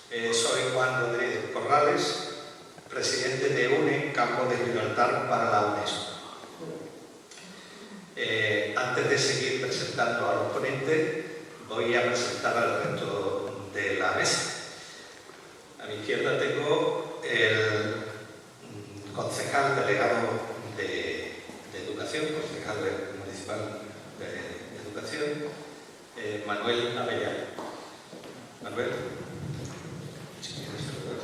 Soy Juan Rodríguez Corrales, presidente de UNE, Campo de Gibraltar para la UNESCO. Antes de seguir presentando a los ponentes, voy a presentar al resto de la mesa. A mi izquierda tengo el concejal delegado de Educación, concejal municipal de Educación, Manuel Avellano. Manuel, si quieres saludar.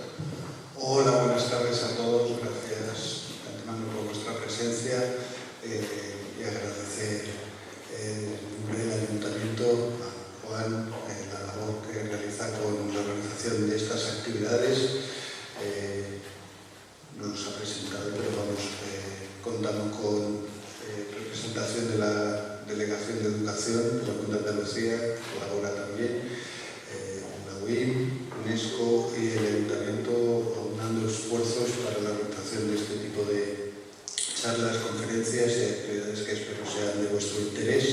Hola, buenas tardes a todos. Gracias de antemano por vuestra presencia y agradecer en nombre del Ayuntamiento a Juan la labor que realiza con la organización de estas actividades. No nos ha presentado, pero contamos con representación de la Delegación de Educación de la Junta de Andalucía, colabora también la UIM, UNESCO y el Ayuntamiento, aunando esfuerzos para la organización de este tipo de charlas, conferencias y actividades que espero sean de vuestro interés.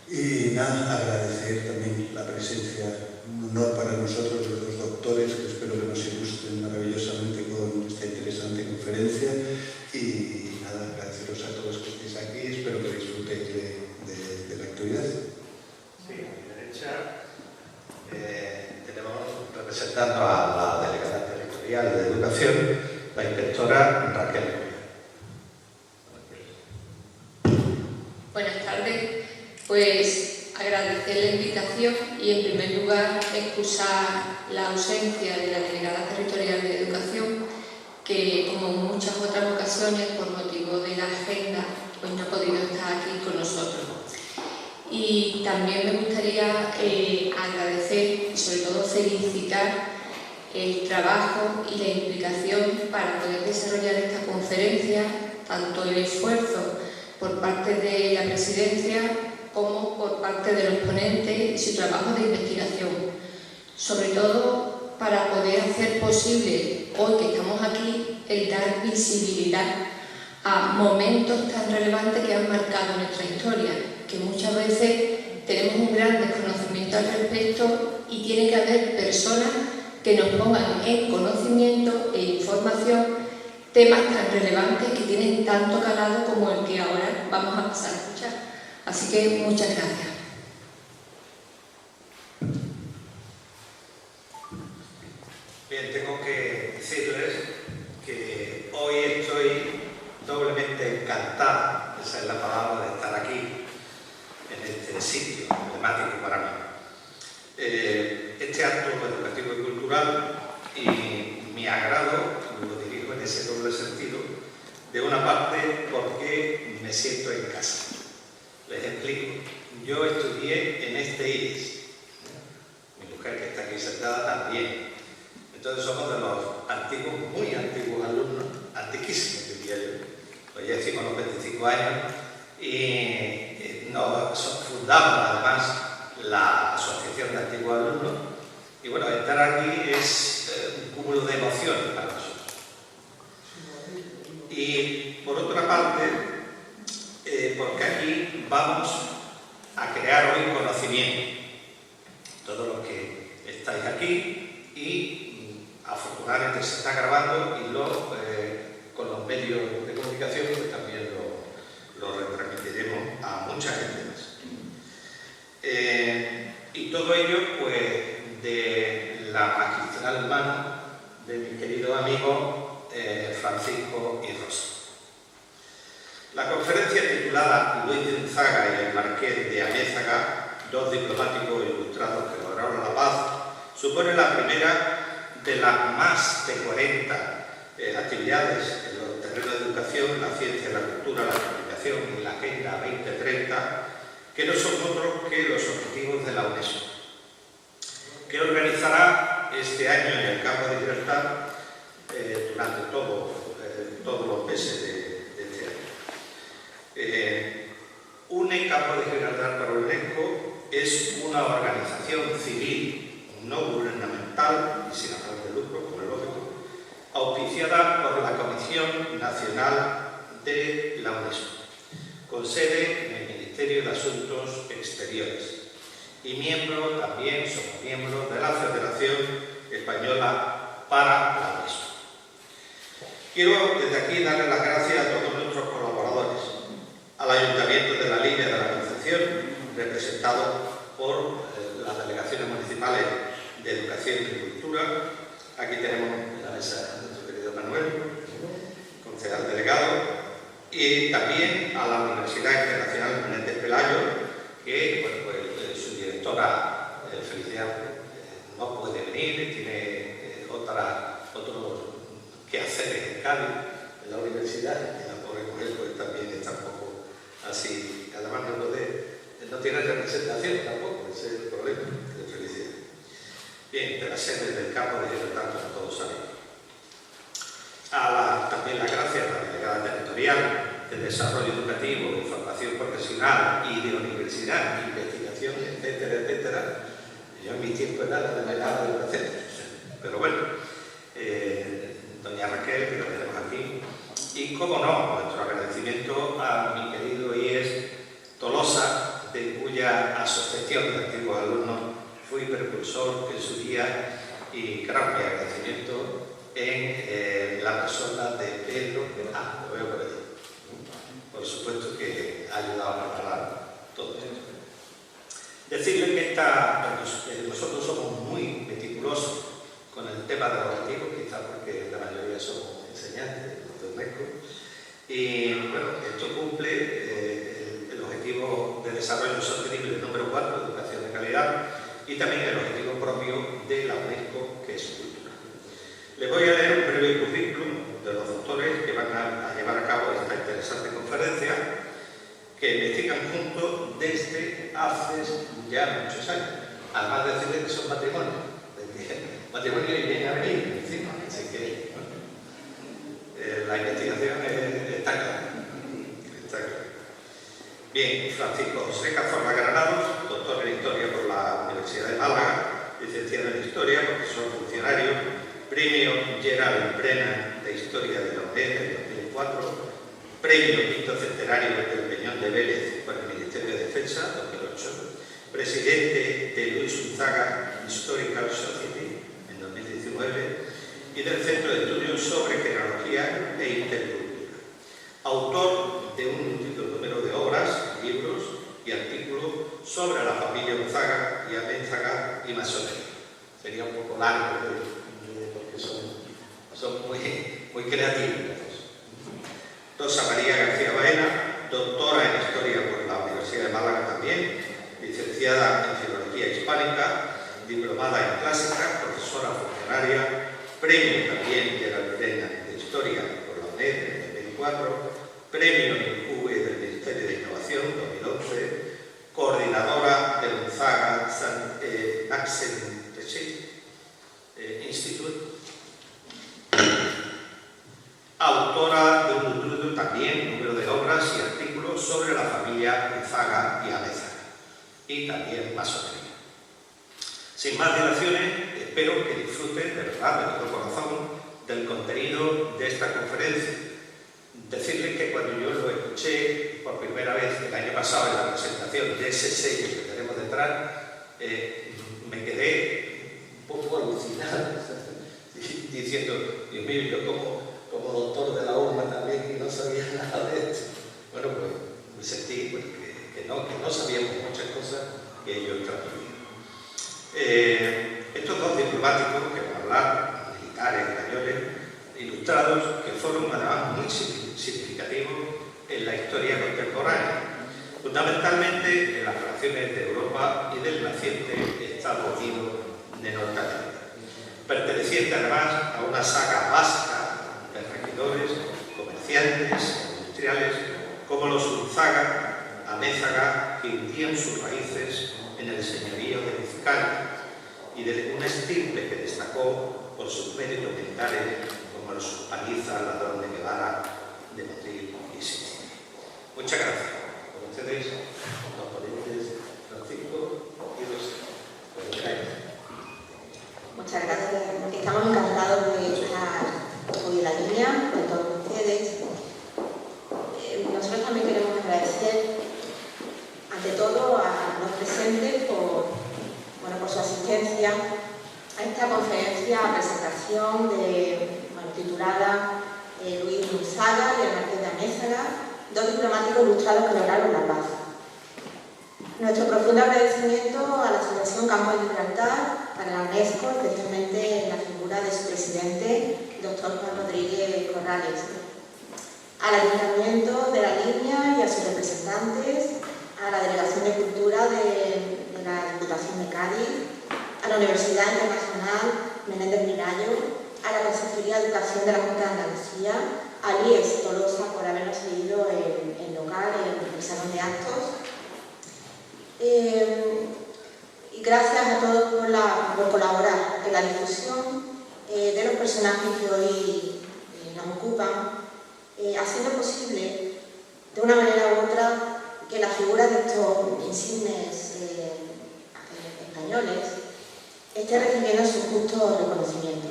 Y nada, agradecer también la presencia, un honor para nosotros los dos doctores, que espero que nos ilustren maravillosamente con esta interesante conferencia. Y nada, agradeceros a todos que estéis aquí, espero que disfrutéis de la actividad. Sí, a mi derecha tenemos representando a la delegada territorial de Educación, la inspectora Raquel. Buenas tardes. Pues agradecer la invitación y en primer lugar excusar la ausencia de la delegada territorial de Educación, que como en muchas otras ocasiones por motivo de la agenda pues no ha podido estar aquí con nosotros. Y también me gustaría agradecer y sobre todo felicitar el trabajo y la implicación para poder desarrollar esta conferencia, tanto el esfuerzo por parte de la presidencia como por parte de los ponentes y su trabajo de investigación, sobre todo para poder hacer posible, hoy que estamos aquí, el dar visibilidad a momentos tan relevantes que han marcado nuestra historia, que muchas veces tenemos un gran desconocimiento al respecto y tiene que haber personas que nos pongan en conocimiento e información temas tan relevantes que tienen tanto calado como el que ahora vamos a pasar a escuchar. Así que muchas gracias. Bien, tengo que decirles que hoy estoy doblemente encantado, esa es la palabra, de estar aquí, en este sitio emblemático para mí. Este acto educativo y cultural, y mi agrado, lo dirijo en ese doble sentido, de una parte porque me siento en casa. Les explico. Yo estudié en este IES. Mi mujer, que está aquí sentada, también. Entonces somos de los antiguos, muy antiguos alumnos, antiquísimos diría yo. Pues ya decimos los 25 años y nos fundamos además la Asociación de Antiguos Alumnos. Y bueno, estar aquí es un cúmulo de emociones para nosotros. Y por otra parte, porque aquí vamos a crear hoy conocimiento. Todos los que estáis aquí y afortunadamente se está grabando y con los medios de comunicación pues también lo retransmitiremos a mucha gente más. Y todo ello pues de la magistral mano de mi querido amigo Francisco y Rosa. La conferencia titulada Luis de Unzaga y el Marqués de Amézaga, dos diplomáticos ilustrados que lograron la paz, supone la primera de las más de 40 actividades en los terrenos de educación, la ciencia, la cultura, la comunicación y la Agenda 2030, que no son otros que los objetivos de la UNESCO, que organizará este año en el Campo de Gibraltar durante todos los meses de este año. UNE Campo de Gibraltar para UNESCO es una organización civil no gubernamental y sin ánimo de lucro, como es lógico, auspiciada por la Comisión Nacional de la UNESCO, con sede en el Ministerio de Asuntos Exteriores y somos miembros de la Federación española para la UNESCO. Quiero desde aquí darle las gracias a todos nuestros colaboradores, al Ayuntamiento de la Línea de la Concepción, representado por las delegaciones municipales de Educación y Cultura. Aquí tenemos en la mesa a nuestro querido Manuel, concejal delegado, y también a la Universidad Internacional Menéndez Pelayo, que bueno, pues, su directora, Felicidad, no puede venir, tiene otros quehaceres en Cádiz, en la universidad, y la pobre mujer pues, también está un poco así, además no tiene representación tampoco, ese es el problema de Felicidad. Bien, de la sede del campo de Gibraltar, como todos sabemos. También las gracias a la delegada territorial de Desarrollo Educativo, de Formación Profesional y de Universidad, Investigación, etcétera, etcétera. Yo en mi tiempo era la delegada de Educación, pero bueno, doña Raquel, que la tenemos aquí, y como no, nuestro agradecimiento a mi querido IES Tolosa, de cuya asociación de antiguos alumnos fui precursor en su día, y claro, mi agradecimiento en la persona de Pedro, lo veo por ahí. Por supuesto que ha ayudado a preparar todo esto. Decirle que nosotros somos muy meticulosos con el tema de los objetivos, quizás porque la mayoría somos enseñantes de UNESCO, y bueno, esto cumple el objetivo de desarrollo sostenible número 4, educación de calidad, y también el objetivo propio de la UNESCO, que es cultura. Les voy a leer un breve currículum de los doctores que van a llevar a cabo esta interesante conferencia, que investigan juntos desde hace ya muchos años. Además de decirles que son matrimonios. Matrimonio y bien a venir, encima. Así que bueno, la investigación está clara. Bien, Francisco José Cazorla Granados, doctor en Historia por la Universidad de Málaga, licenciado en Historia, profesor funcionario, premio Gerald Brennan de Historia de la UNED en 2004, premio Quinto Centenario del Peñón de Vélez por el Ministerio de Defensa 2008, presidente de Luis Unzaga Historical Society en 2019 y del Centro de Estudios sobre Genealogía e Intercultura. Autor de un múltiple número de obras, libros y artículos sobre la familia Unzaga y Aménzaga y masonería. Sería un poco largo porque son muy creativos. Rosa María García Baena, doctora en Historia por la Universidad de Málaga también, licenciada en Filología Hispánica, diplomada en Clásica, profesora funcionaria, premio también Gerald Brennan de Historia por la UNED en 2004, premio INCUBE del Ministerio de Innovación 2011, coordinadora del Unzaga Axel Institute, autora de un también número de obras y artículos sobre la familia Unzaga y Amézaga, y también masonería. Sin más dilaciones, espero que disfruten de verdad, de todo corazón, del contenido de esta conferencia. Decirles que cuando yo lo escuché por primera vez el año pasado en la presentación de ese sello que tenemos detrás, me quedé un poco alucinado, diciendo, Dios mío, yo como doctor de la URMA también y no sabía nada de esto. Bueno, pues me sentí pues, que no sabíamos muchas cosas que ellos transmitían. Estos dos diplomáticos que van a hablar, militares españoles, ilustrados, que fueron además muy significativos en la historia contemporánea, fundamentalmente en las relaciones de Europa y del naciente Estados Unidos de Norteamérica, perteneciente además a una saga básica de regidores, comerciantes, industriales, como los Unzaga, Amézaga, que hundían sus raíces en el señorío de Vizcaya, y de una estirpe que destacó por sus méritos militares, como los Paliza, Ladrón de Guevara, de Motril y Sicilia. Muchas gracias. Con ustedes, los ponentes Francisco y Rosa. Muchas gracias. Estamos encantados de estar hoy en la línea con todos ustedes. Nosotros también queremos agradecer ante todo a los presentes por su asistencia a esta conferencia conferencia, presentación titulada Luis Unzaga y el Marqués de Amézaga, dos diplomáticos ilustrados que lograron la paz. Nuestro profundo agradecimiento a la Asociación Campo de Gibraltar, para la UNESCO, especialmente en la figura de su presidente, el Dr. Juan Rodríguez Corrales, al Ayuntamiento de La Línea y a sus representantes, a la Delegación de Cultura de la Diputación de Cádiz, a la Universidad Internacional Menéndez Pelayo, a la Consejería de Educación de la Junta de Andalucía, a Lies Tolosa por habernos seguido en local, en el Salón de Actos. Y gracias a todos por colaborar en la difusión de los personajes que hoy nos ocupan, haciendo posible, de una manera u otra, que la figura de estos insignes españoles esté recibiendo su justo reconocimiento.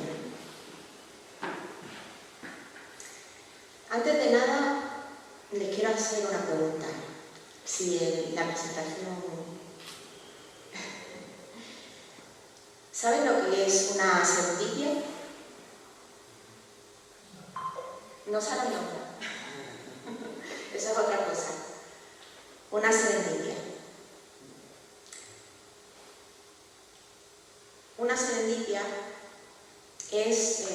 Antes de nada, les quiero hacer una pregunta. Si en la presentación... ¿Saben lo que es una serendipia? No saben nada. Eso es otra cosa. Una serendipia. Una serendipia es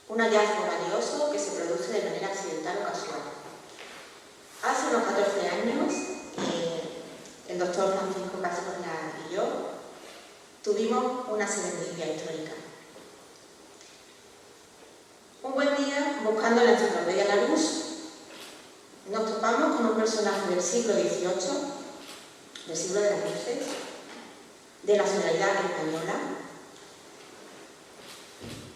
un hallazgo valioso que se produce de manera accidental o casual. Hace unos 14 años, el doctor Francisco Cazorla y yo tuvimos una serendipia histórica. Un buen día, buscando en la enciclopedia Larousse, nos topamos con un personaje del siglo XVIII, del siglo de las luces, de la nacionalidad española,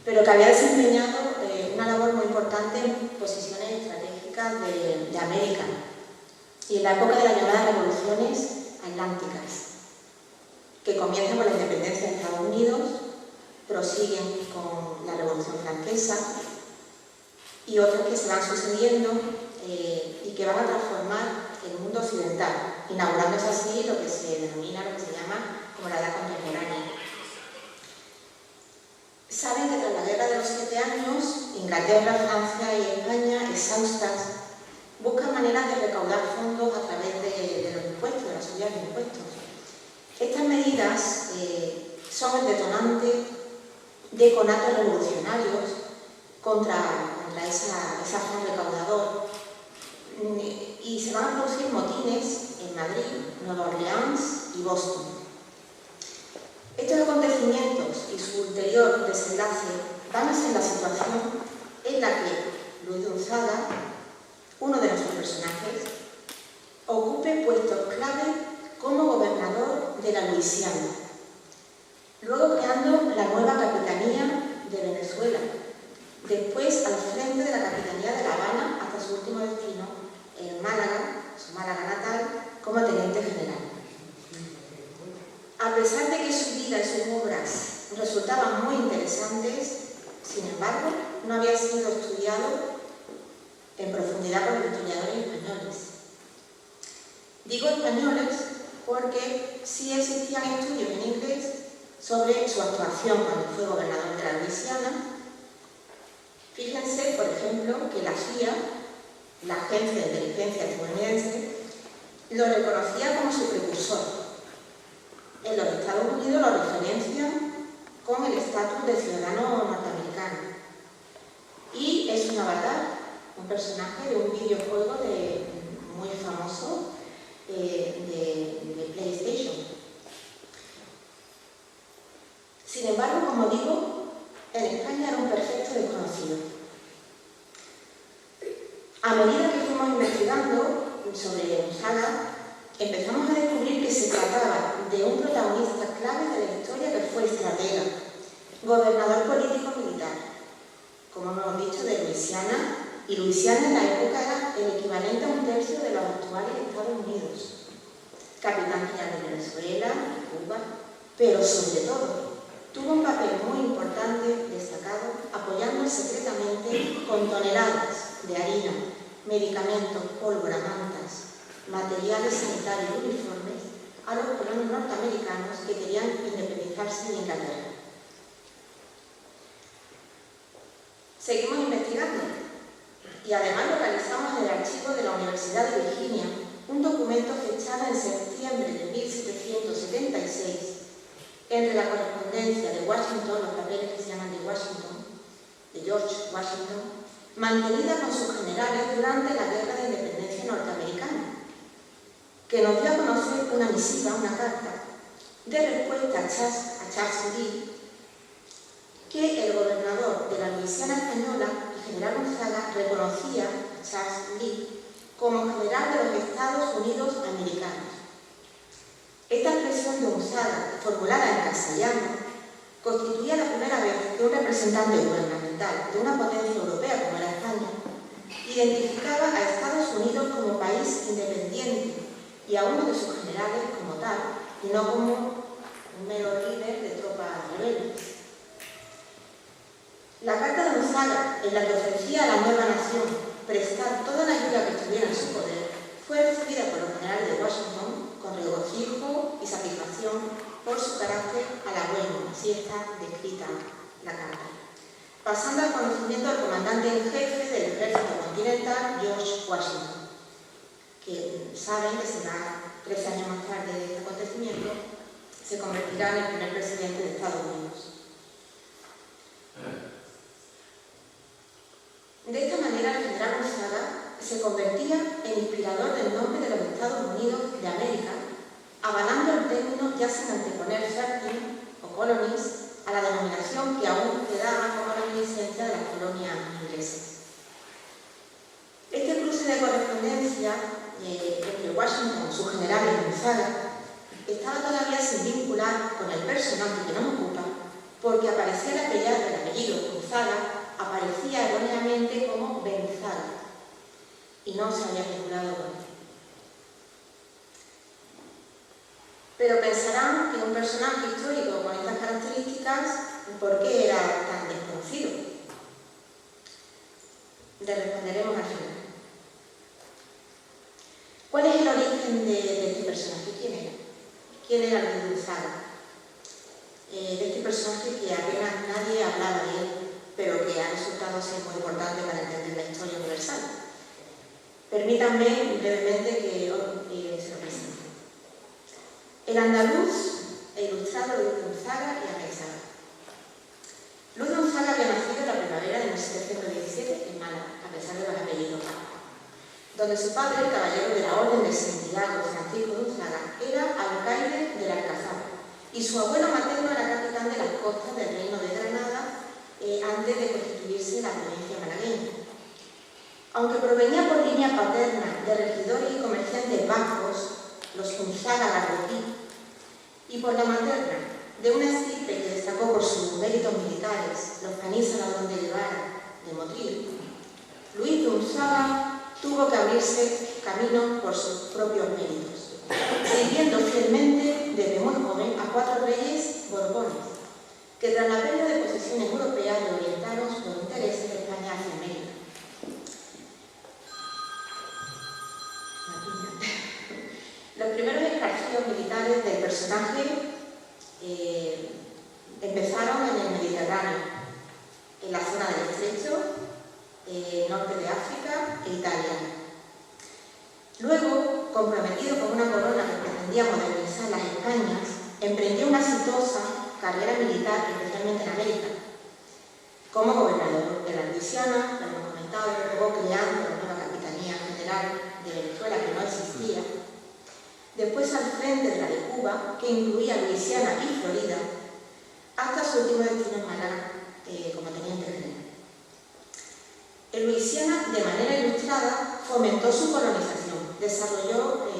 pero que había desempeñado una labor muy importante en posiciones estratégicas de América y en la época de las llamadas revoluciones atlánticas, que comienzan con la independencia de Estados Unidos, prosiguen con la Revolución Francesa y otras que se van sucediendo y que van a transformar el mundo occidental, inaugurándose así lo que se denomina, lo que se llama como la Edad Contemporánea. Saben que tras la Guerra de los 7 años, Inglaterra, Francia y España, exhaustas, buscan maneras de recaudar fondos a través de los impuestos, de las subidas de impuestos. Estas medidas son el detonante de conatos revolucionarios contra ese afán recaudador, y se van a producir motines en Madrid, Nueva Orleans y Boston. Estos acontecimientos y su ulterior desenlace van a ser la situación en la que Luis Unzaga, uno de nuestros personajes, ocupe puestos clave como gobernador de la Luisiana, luego creando la nueva Capitanía de Venezuela, después al frente de la Capitanía de La Habana hasta su último destino, en Málaga, su Málaga natal, como teniente general. A pesar de que su vida y sus obras resultaban muy interesantes, sin embargo, no había sido estudiado en profundidad por los historiadores españoles. Digo españoles porque sí existían estudios en inglés sobre su actuación cuando fue gobernador de la Luisiana. Fíjense, por ejemplo, que la CIA, la Agencia de Inteligencia Estadounidense, lo reconocía como su precursor. En los Estados Unidos lo referencian con el estatus de ciudadano norteamericano. Y es un avatar, un personaje de un videojuego muy famoso de PlayStation. Sin embargo, como digo, en España era un perfecto desconocido. A medida que fuimos investigando sobre Unzaga, empezamos a descubrir que se trataba de un protagonista clave de la historia que fue estratega, gobernador político militar, como hemos dicho, de Luisiana, y Luisiana en la época era el equivalente a un tercio de los actuales Estados Unidos. Capitán general de Venezuela, Cuba, pero sobre todo tuvo un papel muy importante, destacado, apoyando secretamente con toneladas de harina, medicamentos, pólvora, mantas, materiales sanitarios y uniformes a los colonos norteamericanos que querían independizarse de Inglaterra. Seguimos investigando y además localizamos en el archivo de la Universidad de Virginia un documento fechado en septiembre de 1776 entre la correspondencia de Washington, los papeles que se llaman de Washington, de George Washington, mantenida con sus generales durante la Guerra de Independencia norteamericana, que nos dio a conocer una misiva, una carta, de respuesta a Charles Lee, que el gobernador de la Luisiana española, el general Gonzaga, reconocía a Charles Lee como general de los Estados Unidos americanos. Esta expresión de Gonzaga, formulada en castellano, constituía la primera vez que un representante gubernamental de una potencia europea como era España identificaba a Estados Unidos como país independiente y a uno de sus generales como tal, y no como un mero líder de tropas rebeldes. La carta de Gonzaga, en la que ofrecía a la nueva nación prestar toda la ayuda que estuviera en su poder, fue recibida por los generales de Washington con regocijo y satisfacción por su carácter halagüeño, así está descrita la carta, pasando al conocimiento del comandante en jefe del ejército continental, George Washington, que saben que será 13 años más tarde de este acontecimiento, se convertirá en el primer presidente de Estados Unidos. De esta manera, el general Gonzaga se convertía en inspirador del nombre de los Estados Unidos de América, avalando el término ya sin anteponer "certain" o "colonies" a la denominación que aún quedaba como reminiscencia de las colonias inglesas. Este cruce de correspondencia entre Washington, su general y Gonzaga estaba todavía sin vincular con el personaje que nos ocupa, porque aparecía el apellido Gonzaga aparecía erróneamente como Benzaga y no se había vinculado con él. Pero pensarán que un personaje histórico con estas características, ¿por qué era tan desconocido? Le responderemos al final. ¿Cuál es el origen de este personaje? ¿Quién era? ¿Quién era Luis Gonzaga? De este personaje que apenas nadie hablaba de él, pero que ha resultado ser muy importante para entender la historia universal. Permítanme brevemente que se lo presente. El andaluz e ilustrado Luis Gonzaga y Amezaga. Luis Gonzaga había nacido en la primavera de 1717 en Málaga, a pesar de los apellidos, donde su padre, el caballero de la Orden de Santiago, Francisco Gonzaga, era alcaide del Alcázar, y su abuelo materno era capitán de las costas del Reino de Granada antes de constituirse la provincia malagueña. Aunque provenía por línea paterna de regidores y comerciantes vascos, los Gonzaga Garrotí, y por la materna de una estirpe que destacó por sus méritos militares, los Canízaros de Guevara de Motril, Luis Gonzaga tuvo que abrirse camino por sus propios méritos, sirviendo fielmente desde muy joven a 4 reyes borbones, que tras la pérdida de posesiones europeas le orientaron sus intereses de España hacia América. Los primeros escarcíos militares del personaje empezaron en el Mediterráneo, en la zona del Estrecho, norte de África e Italia. Luego, comprometido con una corona que pretendía modernizar las Españas, emprendió una exitosa carrera militar, especialmente en América, como gobernador de la Luisiana, lo hemos comentado, luego creando la nueva Capitanía General de Venezuela, que no existía, después al frente de la de Cuba, que incluía Luisiana y Florida, hasta su último destino en Málaga, como teniente general. En Luisiana, de manera ilustrada, fomentó su colonización, desarrolló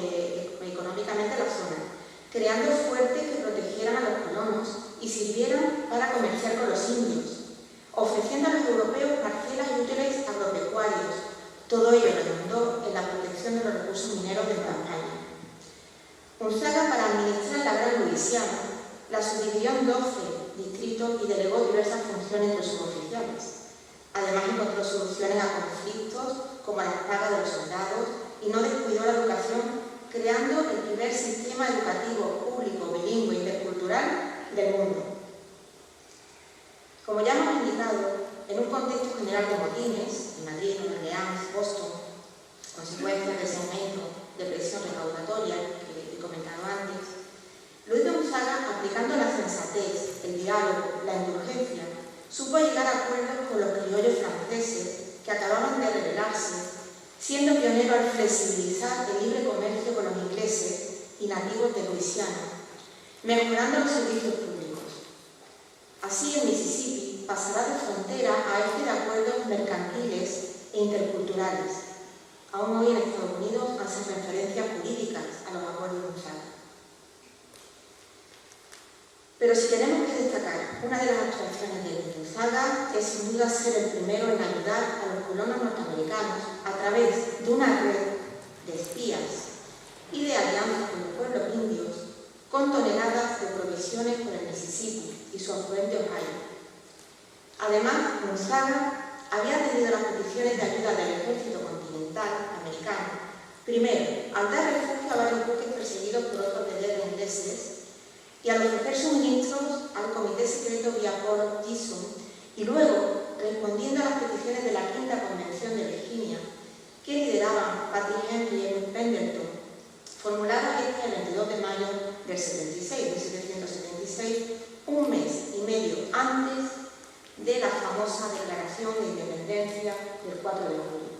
económicamente la zona, creando fuertes que protegieran a los colonos y sirvieran para comerciar con los indios, ofreciendo a los europeos parcelas y útiles agropecuarios. Todo ello redundó en la protección de los recursos mineros de Nueva España. Gonzaga, para administrar la Gran Luisiana, la subdividió en 12 distritos y delegó diversas funciones entre sus oficiales. Además, encontró soluciones a conflictos como las pagas de los soldados y no descuidó la educación, creando el primer sistema educativo público bilingüe intercultural del mundo. Como ya hemos indicado, en un contexto general de motines, en Madrid, Nueva Orleans, Boston, consecuencias de ese aumento de presión recaudatoria que he comentado antes, Luis Gonzaga, aplicando la sensatez, el diálogo, la indulgencia, supo llegar a acuerdos con los criollos franceses que acababan de rebelarse, siendo pionero al flexibilizar el libre comercio con los ingleses y nativos de Luisiana, mejorando los servicios públicos. Así, el Mississippi pasará de frontera a eje de acuerdos mercantiles e interculturales. Aún hoy en Estados Unidos hacen referencias jurídicas a los acuerdos de Gonzaga. Pero si tenemos que destacar una de las actuaciones de Gonzaga, es sin duda ser el primero en ayudar a los colonos norteamericanos a través de una red de espías y de alianzas con los pueblos indios, con toneladas de provisiones por el Mississippi y su afluente Ohio. Además, Gonzaga había tenido las peticiones de ayuda del ejército continental americano, primero, al dar refugio a varios buques perseguidos por otros veleros ingleses, y al ofrecer suministros al Comité Secreto vía Paul Gison, y luego, respondiendo a las peticiones de la Quinta Convención de Virginia, que lideraban Patty Henry y Edmund Pendleton, formuladas el 22 de mayo del 1776, un mes y medio antes de la famosa Declaración de Independencia del 4 de julio,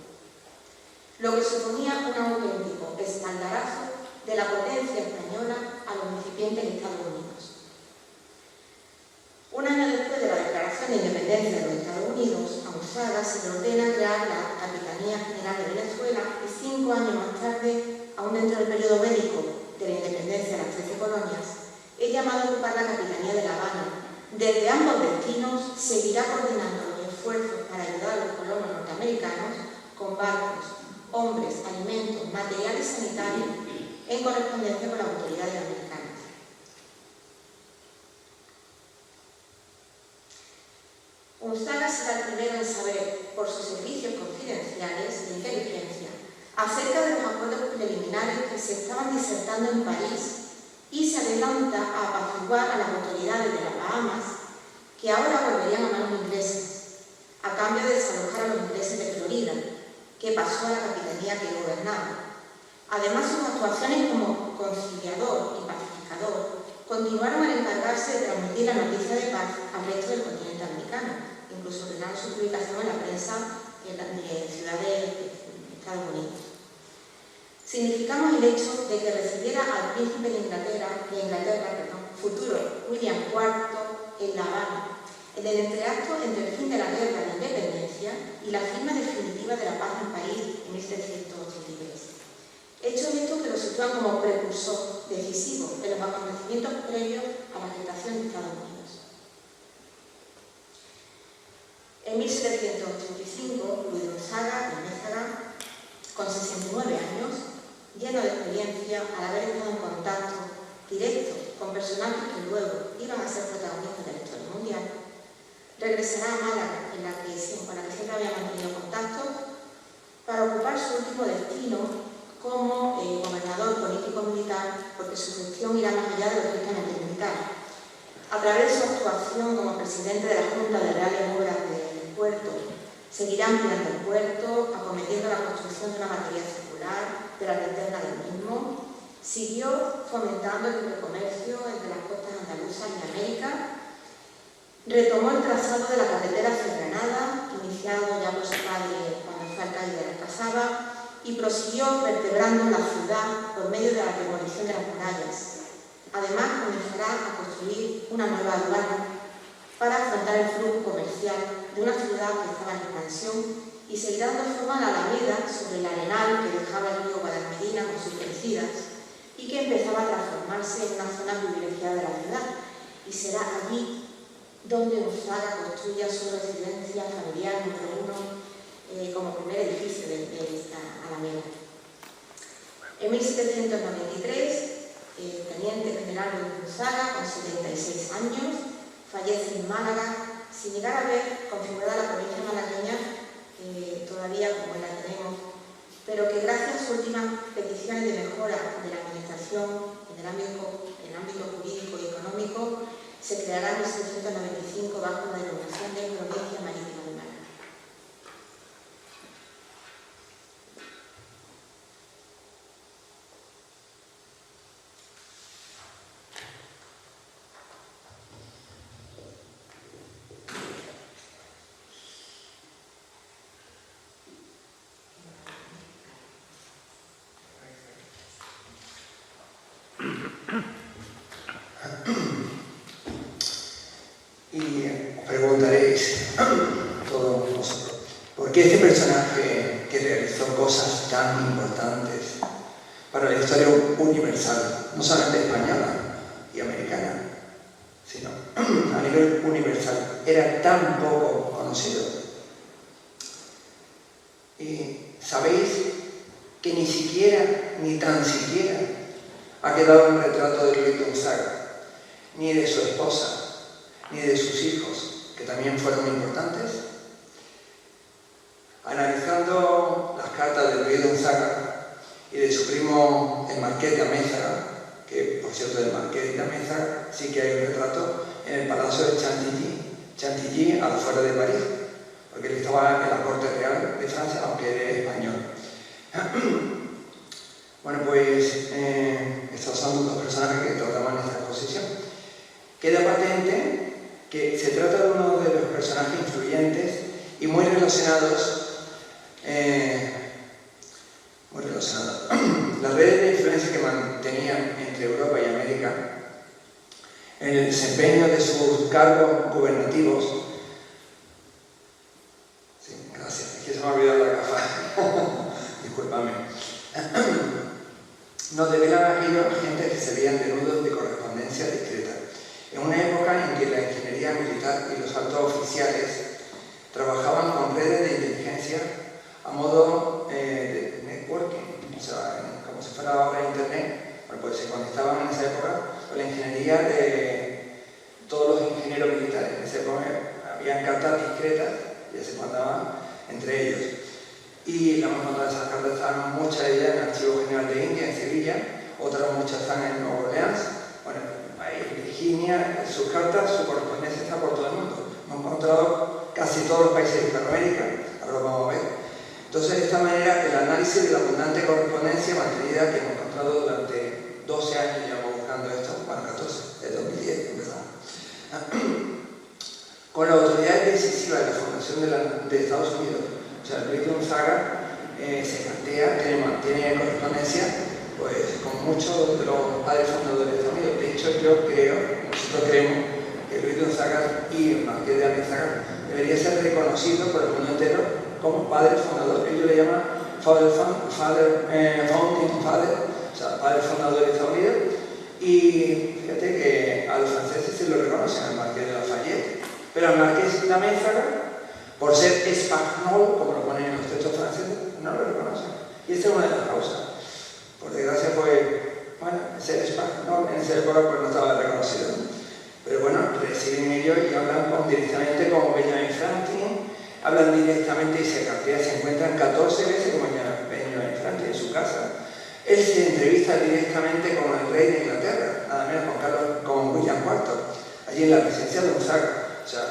lo que suponía un auténtico espaldarazo de la potencia española a los incipientes Estados Unidos. Un año después de la Declaración de Independencia de los Estados Unidos, a Gonzaga se le ordena crear la Capitanía General de Venezuela y 5 años más tarde, aún dentro del periodo bélico de la independencia de las 13 colonias, es llamado a ocupar la Capitanía de La Habana. Desde ambos destinos seguirá coordinando los esfuerzos para ayudar a los colonos norteamericanos con barcos, hombres, alimentos, materiales sanitarios en correspondencia con las autoridades americanas. Gonzaga será el primero en saber, por sus servicios confidenciales de inteligencia, acerca de los acuerdos preliminares que se estaban disertando en París y se adelanta a apaciguar a las autoridades de las Bahamas, que ahora volverían a manos inglesas, a cambio de desalojar a los ingleses de Florida, que pasó a la capitanía que gobernaba. Además, sus actuaciones como conciliador y pacificador continuaron al encargarse de transmitir la noticia de paz al resto del continente americano, incluso ordenaron su publicación en la prensa de ciudades de Estados Unidos. Significamos el hecho de que recibiera al príncipe de Inglaterra, futuro William IV, en La Habana, en el entreacto entre el fin de la guerra de la independencia y la firma definitiva de la paz en París en 1783. Hechos estos que lo sitúan como precursor decisivo de los acontecimientos previos a la agitación de Estados Unidos. En 1785, Luis Gonzaga de Mézaga, con 69 años, lleno de experiencia al haber estado en contacto directo con personajes que luego iban a ser protagonistas de la historia mundial, regresará a Málaga, con la que siempre había mantenido contacto, para ocupar su último destino como gobernador político-militar, porque su gestión irá más allá de lo estrictamente militar. A través de su actuación como presidente de la Junta de Reales Obras del puerto, seguirá ampliando el puerto, acometiendo la construcción de una batería circular, de la linterna del mismo, siguió fomentando el libre comercio entre las costas andaluzas y América, retomó el trazado de la carretera hacia Granada, iniciado ya por su padre cuando fue alcalde de Alcazaba, y prosiguió vertebrando la ciudad por medio de la demolición de las murallas. Además, comenzará a construir una nueva aduana para afrontar el flujo comercial de una ciudad que estaba en expansión y seguirá dando forma a la alameda sobre el arenal que dejaba el río Guadalmedina con sus crecidas y que empezaba a transformarse en una zona privilegiada de la ciudad. Y será allí donde Gonzaga construya su residencia familiar número 1 como primer edificio de esta alameda. En 1793, el teniente general Luis Gonzaga, con 76 años, fallece en Málaga, sin llegar a ver configurada la provincia malagueña todavía como la tenemos, pero que gracias a sus últimas peticiones de mejora de la administración en el ámbito jurídico y económico, se creará en 1795 bajo la denominación de Provincia Marítima de Málaga. Porque este personaje que realizó cosas tan importantes para la historia universal, no solamente española y americana, sino a nivel universal, era tan poco conocido. Y sabéis que ni siquiera, ni tan siquiera, ha quedado un retrato de Luis Gonzaga, ni de su esposa, ni de sus hijos, que también fueron importantes. Analizando las cartas de Luis Gonzaga y de su primo el Marqués de Amézaga, que por cierto del Marqués de Amézaga sí que hay un retrato en el Palacio de Chantilly, a la afuera de París, porque él estaba en la corte real de Francia, aunque era español. Bueno, pues estos son los personajes que tratamos en esta exposición. Queda patente que se trata de uno de los personajes influyentes y muy relacionados. Las redes de influencia que mantenían entre Europa y América en el desempeño de sus cargos gubernativos. Sí, gracias, es que se me ha olvidado la gafa. Disculpadme. Nos develan a ellos gente que se veían de nudos de correspondencia discreta. En una época en que la ingeniería militar y los altos oficiales trabajaban con redes de inteligencia a modo de networking, o sea, como si fuera ahora Internet. Bueno, pues se conectaban en esa época con la ingeniería de todos los ingenieros militares. En esa época había cartas discretas y se mandaban entre ellos. Y la hemos encontrado esas cartas, están muchas de ellas en el Archivo General de India, en Sevilla, otras muchas están en Nueva Orleans. Bueno, ahí en Virginia, sus cartas, su correspondencia está por todo el mundo. Hemos encontrado casi todos los países de Hispanoamérica, ahora lo vamos a ver. Entonces, de esta manera, el análisis de la abundante correspondencia mantenida que hemos encontrado durante 12 años, llevamos buscando esto, bueno, 14, desde 2010 empezamos. Con la autoridad decisiva de la fundación de Estados Unidos, o sea, Luis Gonzaga se plantea, tiene correspondencia pues, con muchos de los padres fundadores de Estados Unidos. De hecho, nosotros creemos que Luis Gonzaga y el Marqués de Amézaga debería ser reconocido por el mundo entero como padre fundador. Ellos le llaman founding father, o sea, padre fundador de Estados Unidos. Y fíjate que a los franceses se lo reconocen, al Marqués de Lafayette, pero al Marqués de Amézaga, por ser español, como lo ponen en los textos franceses, no lo reconocen. Y esta es una de las causas. Por desgracia, pues, bueno, ser español en esa época pues, no estaba reconocido. Pero bueno, reciben ellos y hablan directamente con Benjamin Franklin, hablan directamente y se encuentran 14 veces con Benjamin Franklin en su casa. Él se entrevista directamente con el rey de Inglaterra, nada menos con William IV, allí en la presidencia de Gonzaga. O sea,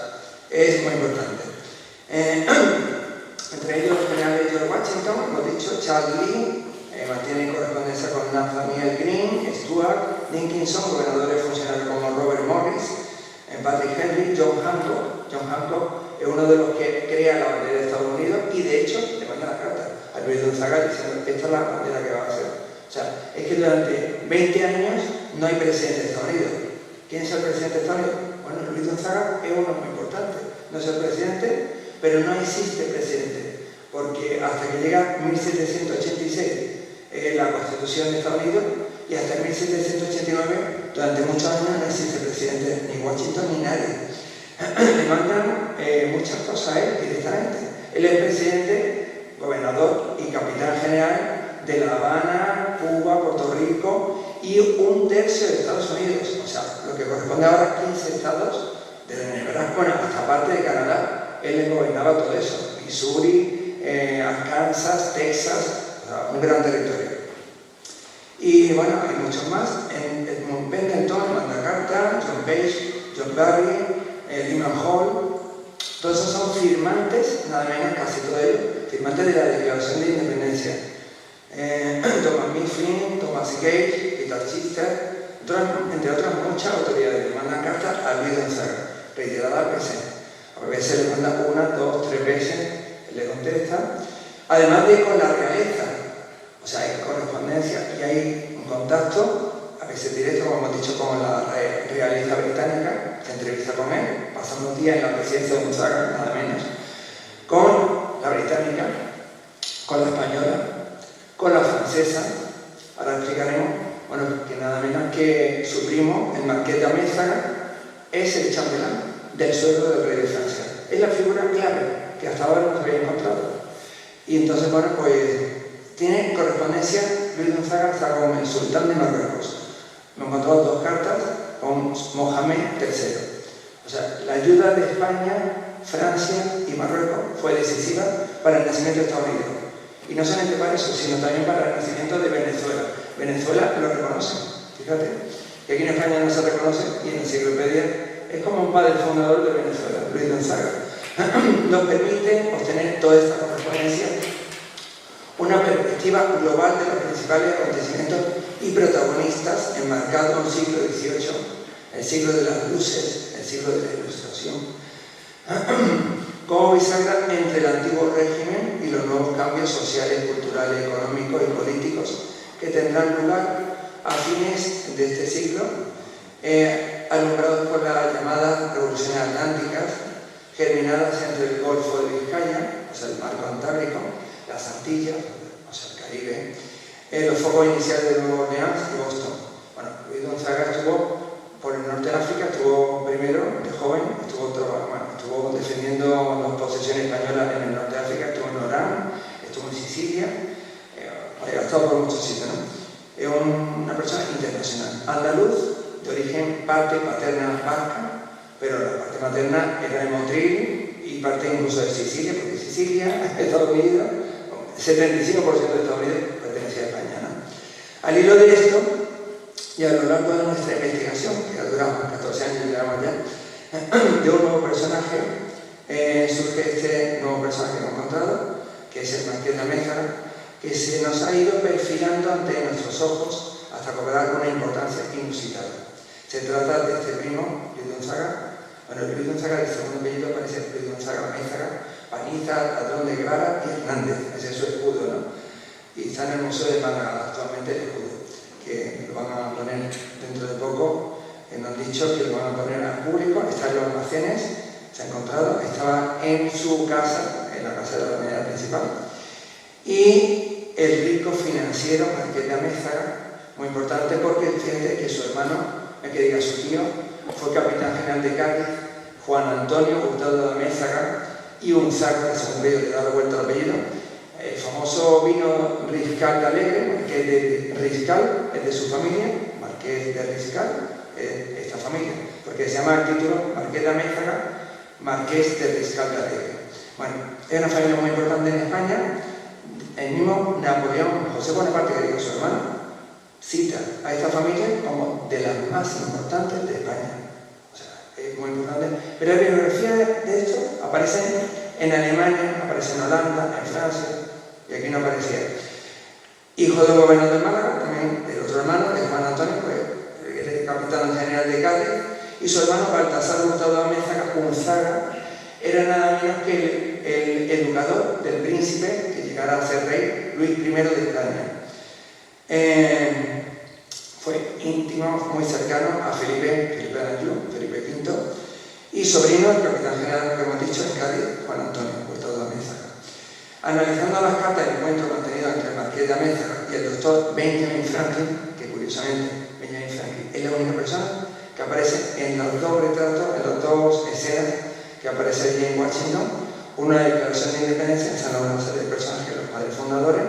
es muy importante. Entre ellos los generales George Washington, hemos dicho, Charles Lee, mantiene correspondencia con Nathaniel Greene, Stuart, Dickinson, gobernadores funcionarios como Robert Morris, Patrick Henry, John Hancock. John Hancock es uno de los que crea la bandera de Estados Unidos y de hecho le manda la carta a Luis Gonzaga diciendo esta es la bandera que va a hacer. O sea, es que durante 20 años no hay presidente de Estados Unidos. ¿Quién es el presidente de Estados Unidos? Bueno, Luis Gonzaga es uno muy importante. No es el presidente, pero no existe presidente, porque hasta que llega 1786 la Constitución de Estados Unidos y hasta 1789, durante muchos años no existe presidente, ni Washington ni nadie. Le mandan muchas cosas a él directamente. Él es presidente, gobernador y capitán general de La Habana, Cuba, Puerto Rico y 1/3 de Estados Unidos. O sea, lo que corresponde ahora a 15 estados, desde Nebraska hasta parte de Canadá, él gobernaba todo eso. Missouri, Arkansas, Texas, o sea, un gran territorio. Y bueno, hay muchos más. Edmund Pendleton, Magna Carta, John Page, John Barry, Lyman Hall, todos esos son firmantes, nada menos, casi todos ellos, firmantes de la Declaración de Independencia. Thomas Mifflin, Thomas Gage, Peter Chester, entre otras muchas autoridades, le mandan cartas a Luis Gonzaga, reiteradas veces. A veces le manda 1, 2, 3 veces, le contesta. Además de con la realeza, o sea, hay correspondencia y hay un contacto, a veces directo, como hemos dicho, con la realeza británica, se entrevista con él, pasa unos días en la presidencia de Gonzaga, nada menos, con la británica británica, con la española, con la francesa. Ahora explicaremos, bueno, que nada menos que su primo, el marqués de Amézaga, es el chambelán del suegro del rey de Francia. Es la figura clave que hasta ahora no se había encontrado. Y entonces, bueno, pues tiene correspondencia Luis Gonzaga hasta con el sultán de Marruecos. Me encontró 2 cartas con Mohamed III. O sea, la ayuda de España, Francia y Marruecos fue decisiva para el nacimiento de Estados Unidos. Y no solamente para eso, sino también para el nacimiento de Venezuela. Venezuela lo reconoce, fíjate, que aquí en España no se reconoce y en la enciclopedia es como un padre fundador de Venezuela, Luis Gonzaga. Nos permite obtener toda esta correspondencia, una perspectiva global de los principales acontecimientos y protagonistas enmarcados en el siglo XVIII, el siglo de las luces, el siglo de la ilustración, como bisagra entre el antiguo régimen y los nuevos cambios sociales, culturales, económicos y políticos que tendrán lugar a fines de este siglo, alumbrados por las llamadas revoluciones atlánticas, germinadas entre el Golfo de Vizcaya, o sea, el mar Cantábrico, las Antillas, o sea, el Caribe, los focos iniciales de Nueva Orleans y Boston. Bueno, Luis Gonzaga estuvo por el norte de África, estuvo primero de joven, estuvo defendiendo las posesiones españolas en el norte de África, estuvo en Orán, estuvo en Sicilia, ha estado por muchos sitios, ¿no? Es una persona internacional, andaluz, de origen parte paterna vasca, pero la parte materna era de Motril y parte incluso de Sicilia, porque Sicilia, Estados Unidos, 75% de Estados Unidos pertenecía a España, ¿no? Al hilo de esto, y a lo largo de nuestra investigación, que ha durado 14 años, llevamos ya, de un nuevo personaje, surge este nuevo personaje que hemos encontrado, que es el marqués de Amézaga, que se nos ha ido perfilando ante nuestros ojos hasta cobrar una importancia inusitada. Se trata de este primo, Luis Gonzaga. Bueno, Luis Gonzaga, el segundo apellido aparece Luis Gonzaga Amézaga, Paniza, Ladrón de Guevara y Hernández. Ese es su escudo, ¿no? Y está en el Museo de Málaga actualmente el escudo, que lo van a poner dentro de poco. Nos han dicho que lo van a poner al público, está en los almacenes, se ha encontrado, estaba en su casa, en la casa de la avenida principal. Y el rico financiero, marqués de Amézaga, muy importante porque fíjate que su hermano, que diga su tío, fue capitán general de Cádiz, Juan Antonio Hurtado de Amézaga y Unzaga, que según veo le da la vuelta al apellido. El famoso vino Riscal de Alegre, marqués de Riscal, es de su familia, marqués de Riscal, esta familia, porque se llama el título Marqués de Amézaga, marqués de Riscal de Alegre. Bueno, es una familia muy importante en España. El mismo Napoleón, José Bonaparte, que dijo su hermano, cita a esta familia como de las más importantes de España. O sea, es muy importante. Pero la bibliografía de esto aparece en Alemania, aparece en Holanda, en Francia, y aquí no aparecía. Hijo del gobernador de Málaga, también el otro hermano, de Juan Antonio, pues, el capitán general de Cádiz, y su hermano Baltasar Hurtado de Amézaga, Unzaga, era nada menos que el educador del príncipe que llegara a ser rey, Luis I de España. Fue íntimo, muy cercano a Felipe Aranjú, Felipe V, y sobrino del capitán general, que hemos dicho, en Cádiz, Juan Antonio Hurtado de Amézaga. Analizando las cartas de encuentro mantenido entre el marqués de Amézaga y el doctor Benjamin Franklin, que curiosamente Benjamin Franklin es la única persona que aparece en los dos retratos, en las dos escenas que aparece allí en Washington, una declaración de independencia, esa no van a ser de personajes, los padres fundadores,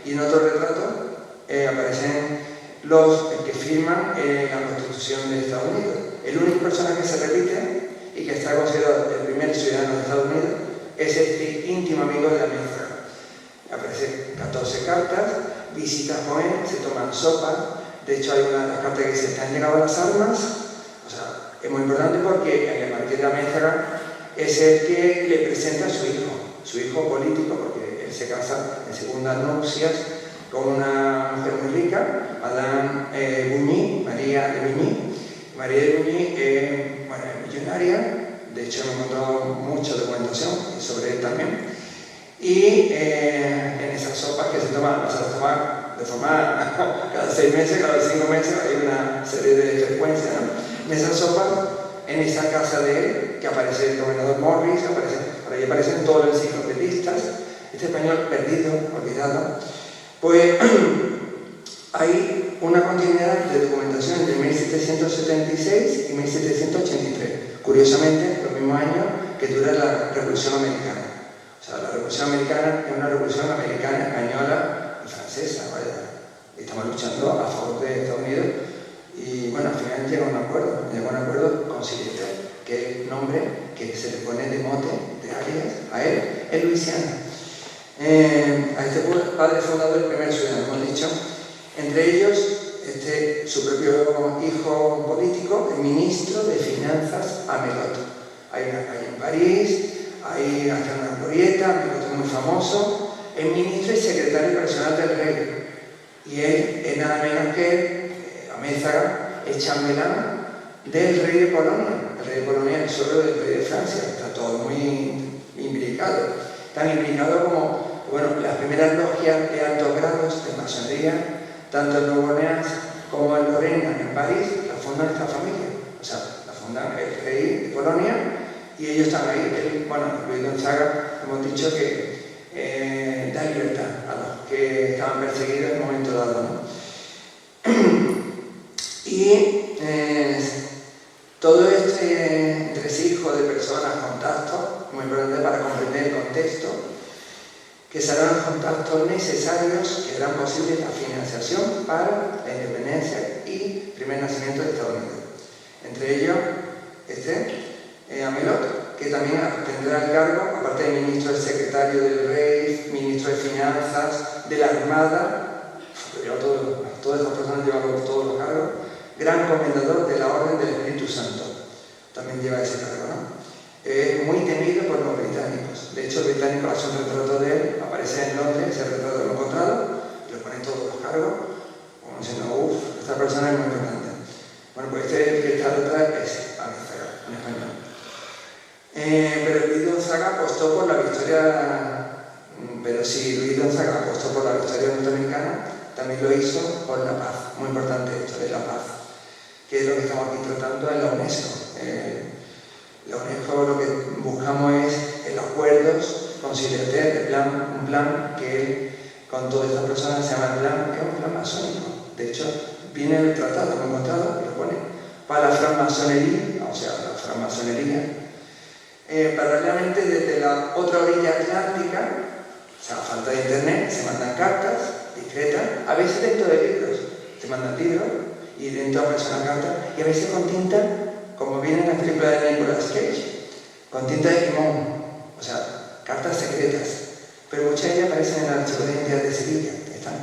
y en otro retrato aparecen los que firman la Constitución de Estados Unidos. El único personaje que se repite y que está considerado el primer ciudadano de Estados Unidos es este íntimo amigo de Amézaga. Aparecen 14 cartas, visitas con él, se toman sopa. De hecho, hay una de las cartas que dice: "¿Te han llegado las armas?". O sea, es muy importante porque el marqués de Amézaga es el que le presenta a su hijo político, porque él se casa en segundas nupcias con una mujer muy rica, Madame Bugny, María de Bugny. María de Bugny es millonaria, de hecho hemos encontrado mucha documentación sobre él también. Y en esas sopas que se toman de forma cada 6 meses, cada 5 meses, hay una serie de frecuencias, ¿no? En esas sopas, en esa casa de él, que aparece el gobernador Morris, por ahí aparecen todos los enciclopedistas, este español perdido, olvidado, pues hay una continuidad de documentación entre 1776 y 1783, curiosamente los mismos años que dura la Revolución Americana. O sea, la Revolución Americana es una revolución americana, española y francesa, vaya. Estamos luchando a favor de Estados Unidos y, bueno, al final llega a un acuerdo con Silvestre, que es el nombre que se le pone de mote, de alias, a él, en Luisiana. A este padre fundador, el primer ciudadano, hemos dicho, entre ellos, su propio hijo político, el ministro de Finanzas, Amelot. Hay una calle en París, hay hasta una glorieta, Amelot es muy famoso, es ministro y secretario personal del rey. Y él es nada menos que Amézaga, es chambelán del rey de Polonia. El rey de Polonia es solo del rey de Francia, está todo muy implicado. Tan implicado como, bueno, las primeras logias de altos grados de masonería, tanto en Nuevo Orleans como en Lorena, en París, la fundan esta familia. O sea, la fundan el rey de Polonia y ellos están ahí. Bueno, Luis Gonzaga, hemos dicho que da libertad a los que estaban perseguidos en un momento dado, ¿no? Y todo este entresijo de personas, contactos, muy importante para comprender el contexto, que serán los contactos necesarios que harán posible la financiación para la independencia y primer nacimiento de Estados Unidos. Entre ellos, Amelot, que también tendrá el cargo, aparte de ministro del secretario del rey, ministro de Finanzas, de la Armada, todas estas personas llevan todos los cargos, gran comendador de la Orden del Espíritu Santo, también lleva ese cargo, ¿no? Muy temido por los británicos. De hecho, el británico hace un retrato de él, aparece en Londres, ese retrato lo he encontrado, le ponen todos los cargos, como diciendo, uff, esta persona es muy importante. Bueno, pues que está detrás es Amézaga, en español. Pero Luis Gonzaga apostó por la victoria, pero si Luis Gonzaga apostó por la victoria norteamericana, también lo hizo por la paz, muy importante esto de la paz, que es lo que estamos aquí tratando en la UNESCO. La UNESCO lo que buscamos es el acuerdos con Silvestre, un plan que él, con todas estas personas, se llama el plan, que es un plan masónico. De hecho, viene el tratado, lo he encontrado, y lo pone, para la francmasonería, o sea, la francmasonería, paralelamente desde la otra orilla atlántica, o sea, a falta de internet, se mandan cartas discretas, a veces dentro de libros, se mandan libros y dentro aparece una carta, y a veces con tinta, como viene en la película de Nicolas Cage, con tinta de limón, o sea, cartas secretas, pero muchas de ellas aparecen en el Archivo de Identidad de Sevilla, están.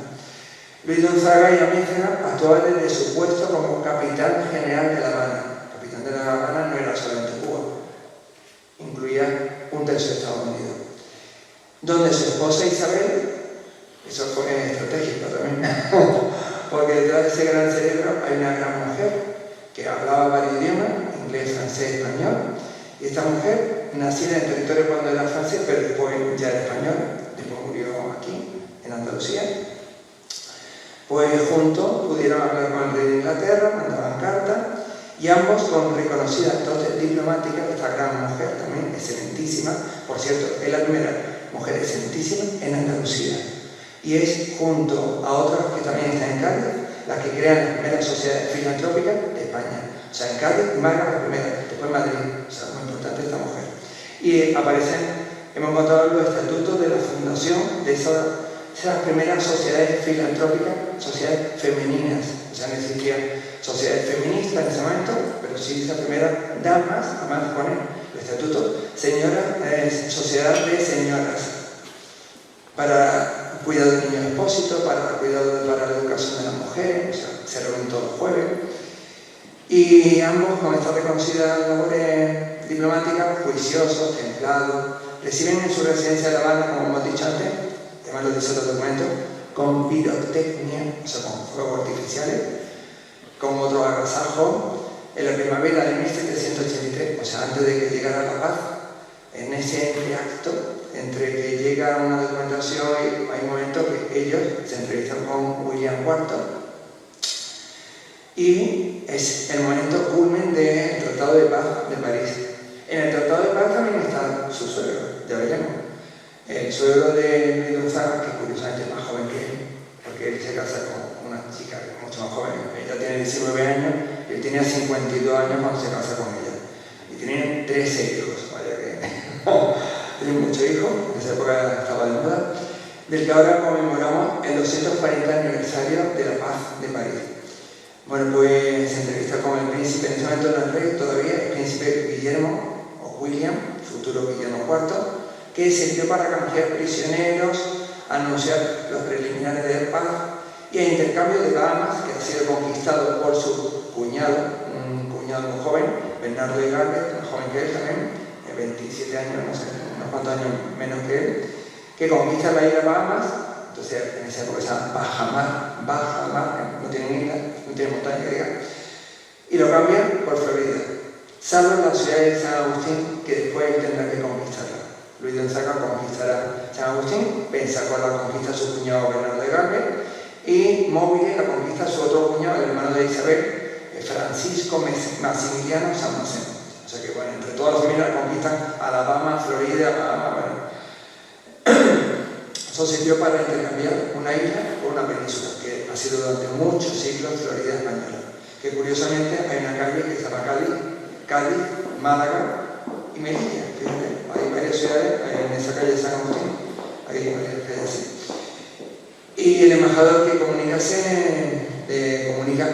Luis Gonzaga y Amézaga actuaban desde su puesto como capitán general de La Habana. Capitán de La Habana no era solamente Cuba, incluía un tercio de Estados Unidos, donde su esposa Isabel, eso fue estratégico también, porque detrás de ese gran cerebro hay una gran mujer que hablaba varios idiomas, inglés, francés, español, y esta mujer, nacida en territorio cuando era francés, pero después ya era español, después murió aquí, en Andalucía, pues juntos pudieron hablar con el rey de Inglaterra, mandaban cartas, y ambos con reconocidas dotes diplomáticas. Esta gran mujer también, excelentísima, por cierto, es la primera mujer excelentísima en Andalucía, y es junto a otras que también están en Cádiz, las que crean las primeras sociedades filantrópicas de España. O sea, en Cádiz, Málaga la primera, después Madrid, o sea, muy importante esta mujer. Y aparecen, hemos encontrado los estatutos de la fundación de esas primeras sociedades filantrópicas, sociedades femeninas. O sea, no existían sociedades feministas en ese momento, pero sí esas primeras damas, además ponen el estatuto, sociedad de señoras, para cuidado de niños expósitos, para la educación de las mujeres, o sea, se reúnen todos los jueves. Y ambos, con estas reconocidas labores diplomáticas, juiciosos, templados, reciben en su residencia de La Habana, como hemos dicho antes, además lo dice los documentos, con pirotecnia, o sea, con fuegos artificiales, con otro agasajo, en la primavera de 1783, o sea, antes de que llegara la paz, en ese acto, entre que llega una documentación y hay un momento que ellos se entrevistan con William IV, y es el momento culmen del Tratado de Paz de París. En el Tratado de Paz también está su suegro, ya veremos. El suegro de Luis Gonzaga, que curiosamente es más joven que él, porque él se casa con una chica mucho más joven, ella tiene 19 años, y él tenía 52 años cuando se casa con ella. Y tienen 13 hijos, vaya que tienen muchos hijos, en esa época estaba de moda, del que ahora conmemoramos el 240 aniversario de la paz de París. Bueno, pues se entrevista con el príncipe, en ese momento no es rey todavía, el príncipe Guillermo, o William, futuro Guillermo IV, que sirvió para canjear prisioneros, anunciar los preliminares de paz y el intercambio de Bahamas, que ha sido conquistado por su cuñado, un cuñado muy joven, Bernardo de Galvez, más joven que él también, 27 años, no sé, unos cuantos años menos que él, que conquista la isla Bahamas. Entonces en esa época se llama Bajamar, no tienen isla, no tienen montaña que diga, y lo cambian por Florida, salvo la ciudad de San Agustín, que después él tendrá que conquistarla. Luis Gonzaga conquistará San Agustín, pensacó la conquista su cuñado Bernardo de Galvez, y Móviles la conquista su otro cuñado, el hermano de Isabel, Francisco Maximiliano San Maceno. O sea que, bueno, entre todas las familias conquistan Alabama, Florida, bueno. Eso sirvió para intercambiar una isla por una península, que ha sido durante muchos siglos Florida española. Que curiosamente hay una calle que se llama Cádiz, Málaga y Melilla. Fíjate, hay varias ciudades en esa calle de San Agustín, hay varias calles así. Y el embajador que comunica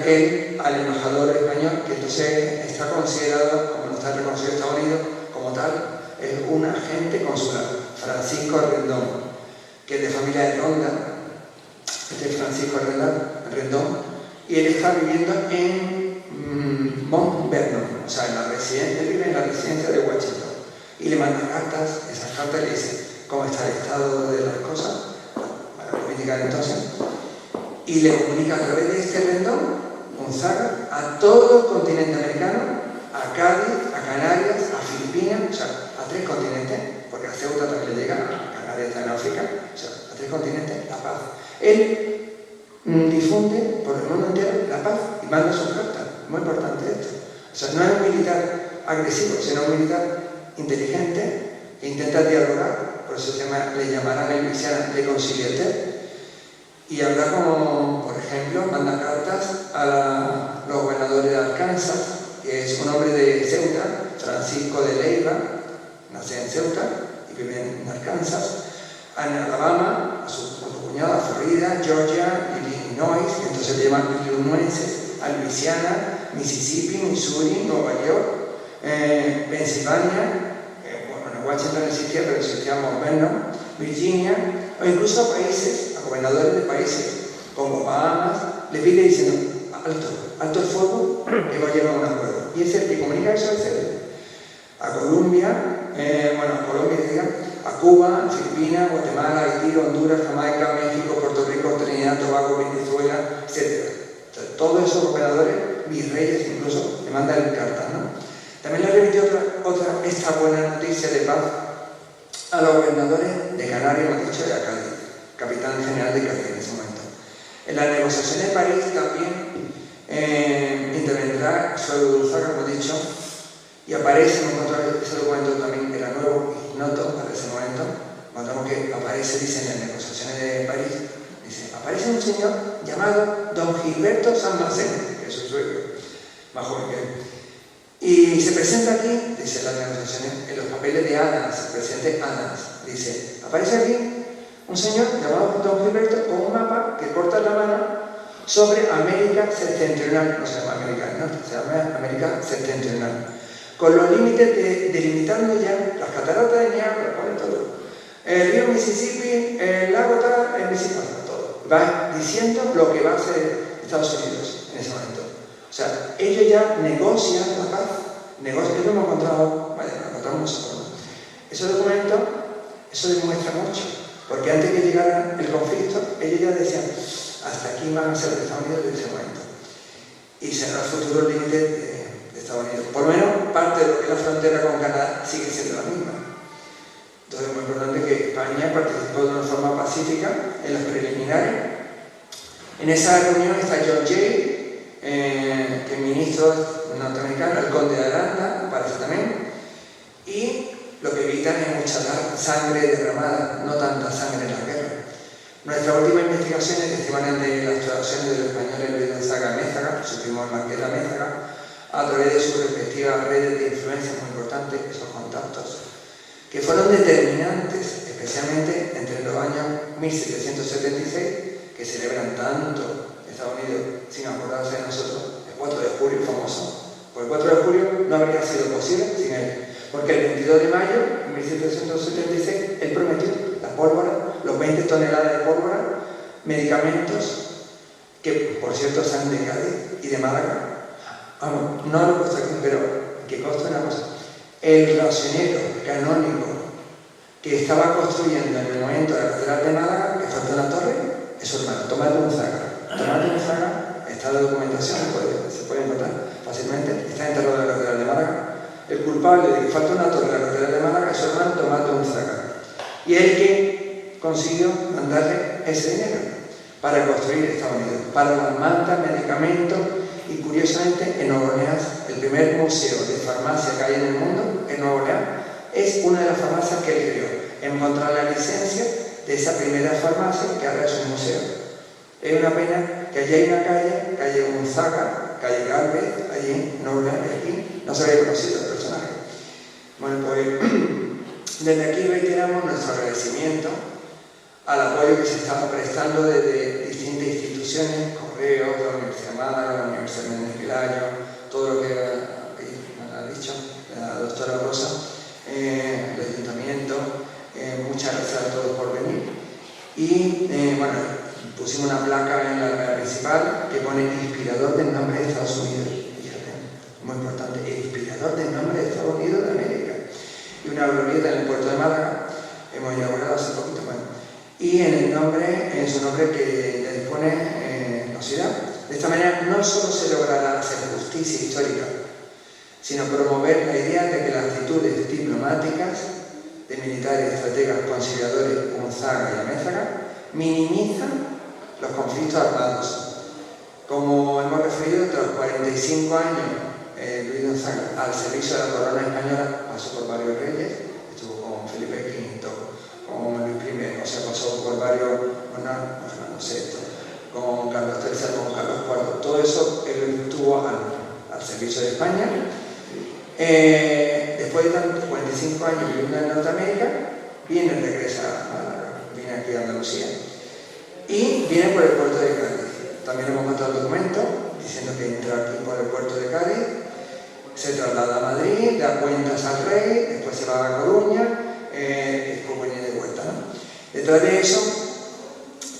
él al embajador español, que entonces está considerado, como no está reconocido en Estados Unidos, como tal, es un agente consular, Francisco Rendón, que es de familia de Ronda, este es Francisco Rendón, y él está viviendo en Mount Vernon, o sea, él vive en la residencia de Washington, y le manda cartas, esas cartas le dicen cómo está el estado de las cosas, para la política de entonces, y le comunica a través de este Rendón, Gonzaga, a todo el continente americano, a Cádiz, a Canarias, a Filipinas, o sea, a 3 continentes, porque a Ceuta también le llega, a Canarias está en África, o sea, a 3 continentes, la paz. Él difunde por el mundo entero la paz y manda sus cartas, muy importante esto. O sea, no es un militar agresivo, sino un militar inteligente que intenta dialogar, por eso le llamarán en Luisiana le conciliateur. Y habla como, por ejemplo, manda cartas a los gobernadores de Arkansas, que es un hombre de Ceuta, Francisco de Leiva, nace en Ceuta y vive en Arkansas, a Alabama, a su cuñado, a Florida, Georgia, Illinois, que entonces le llaman illinoises, a Luisiana, Mississippi, Missouri, Nueva York, Pensilvania, bueno, Washington existía, pero existía Mount Vernon, Virginia, o incluso a países, a gobernadores de países como Bahamas, le pide diciendo, alto el fuego, que va a llevar un acuerdo. Y es el que comunica eso, es él. A Colombia, a Cuba, Filipinas, Guatemala, Haití, Honduras, Jamaica, México, Puerto Rico, Trinidad, Tobago, Venezuela, etc. Entonces, todos esos gobernadores, virreyes incluso, le mandan cartas, ¿no? También le remitió esta buena noticia de paz a los gobernadores de Canarias, hemos dicho, y a Cádiz, capitán general de Cádiz en ese momento. En las negociaciones de París también intervendrá Suegro Gonzaga, como he dicho, y aparece, ese documento también era nuevo, ignoto para ese momento, encontramos que aparece, dice, en las negociaciones de París, dice, aparece un señor llamado Don Gilberto San Maceno, que es su suegro, más joven que él. Y se presenta aquí, dice las negociaciones, en los papeles de Adams, el presidente Adams, dice, aparece aquí un señor llamado Don Gilberto con un mapa que corta la mano sobre América septentrional, no se llama América del Norte, se llama América septentrional, con los límites delimitando ya las cataratas de Niágara, pone todo, el río Mississippi, el lago tal, el Mississippi, todo. Va diciendo lo que va a hacer Estados Unidos en ese momento. O sea, ellos ya negocian la paz, ellos lo hemos encontrado, lo encontramos nosotros. Ese documento, eso demuestra mucho, porque antes que llegara el conflicto, ellos ya decían, hasta aquí van a ser los Estados Unidos en ese momento. Y será el futuro límite de Estados Unidos. Por lo menos parte de lo que es la frontera con Canadá sigue siendo la misma. Entonces es muy importante que España participó de una forma pacífica en los preliminares. En esa reunión está John Jay, que es ministro norteamericano, el conde de Aranda, parece también, y lo que evitan es mucha sangre derramada, no tanta sangre en la guerra. Nuestras últimas investigaciones testimonian de las traducciones de los españoles Luis Gonzaga Amézaga, su primo el Marqués de Amézaga, a través de sus respectivas redes de influencia muy importantes, esos contactos, que fueron determinantes, especialmente entre los años 1776, que celebran tanto Estados Unidos sin acordarse de nosotros, el 4 de julio famoso. Por el 4 de julio no habría sido posible sin él, porque el 22 de mayo de 1776 él prometió la pólvora, los 20 toneladas de pólvora, medicamentos, que por cierto salen de Cádiz y de Málaga. Vamos, no lo he puesto aquí, pero que consta una cosa. El racionero canónico que estaba construyendo en el momento de la catedral de Málaga, que falta una torre, es su hermano, Tomás de Gonzaga. Tomás de Gonzaga, está la documentación, se puede encontrar fácilmente, está enterrado en la catedral de Málaga. El culpable de que falta una torre en la catedral de Málaga es su hermano Tomás de Gonzaga. Y el que consiguió mandarle ese dinero para construir Estados Unidos, para las mantas, medicamentos. Y curiosamente, en Nueva Orleans, el primer museo de farmacia que hay en el mundo, en Nueva Orleans, es una de las farmacias que él creó. Encontrar la licencia de esa primera farmacia que ahora es un museo. Es una pena que allí hay una calle Gonzaga, calle Galvez, allí en Nueva Orleans, y aquí no se había conocido el personaje. Bueno, pues desde aquí reiteramos nuestro agradecimiento al apoyo que se está prestando desde distintas instituciones, Correos, la Universidad de Málaga, la Universidad de Méndez Pelayo, todo lo que ha dicho la doctora Rosa, el Ayuntamiento, muchas gracias a todos por venir. Y bueno, pusimos una placa en la almena principal que pone inspirador del nombre de Estados Unidos. Fíjate, muy importante, el inspirador del nombre de Estados Unidos de América. Y una glorieta en el puerto de Málaga, hemos inaugurado hace poquito, bueno. Y en su nombre que le dispone la ciudad. De esta manera no solo se logrará hacer justicia histórica, sino promover la idea de que las actitudes diplomáticas de militares, estrategas, conciliadores, Gonzaga y Amézaga minimizan los conflictos armados. Como hemos referido, tras 45 años, Luis Gonzaga, al servicio de la corona española, pasó por varios reyes, estuvo con Felipe V, con Luis I, o sea, pasó por varios monarcas, Fernando VI, con Carlos III, con Carlos IV, todo eso él estuvo al servicio de España. Después de 45 años viviendo en Norteamérica, regresa a Málaga, viene aquí a Andalucía y viene por el puerto de Cádiz. También hemos encontrado el documento diciendo que entra aquí por el puerto de Cádiz, se traslada a Madrid, da cuentas al rey, después se va a Coruña, después viene de vuelta, ¿no? Detrás de eso,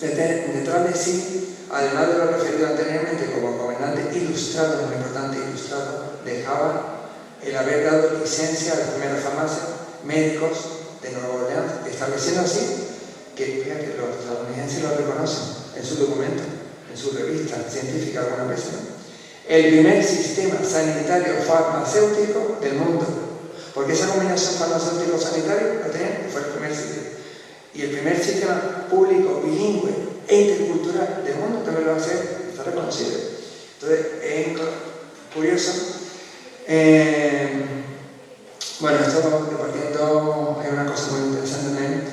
detrás de sí, además de lo referido anteriormente como comandante ilustrado, muy importante ilustrado, dejaba el haber dado licencia a las primeras farmacias, médicos de Nueva Orleans, estableciendo así que, fíjate, los estadounidenses lo reconocen en su documento, en su revista científica alguna vez, ¿no? El primer sistema sanitario farmacéutico del mundo, porque esa combinación farmacéutico-sanitario la tenían, fue el primer sistema. Y el primer sistema público, bilingüe e intercultural del mundo también lo va a hacer, está reconocido. Entonces, es curioso. Bueno, esto partiendo es una cosa muy interesante también,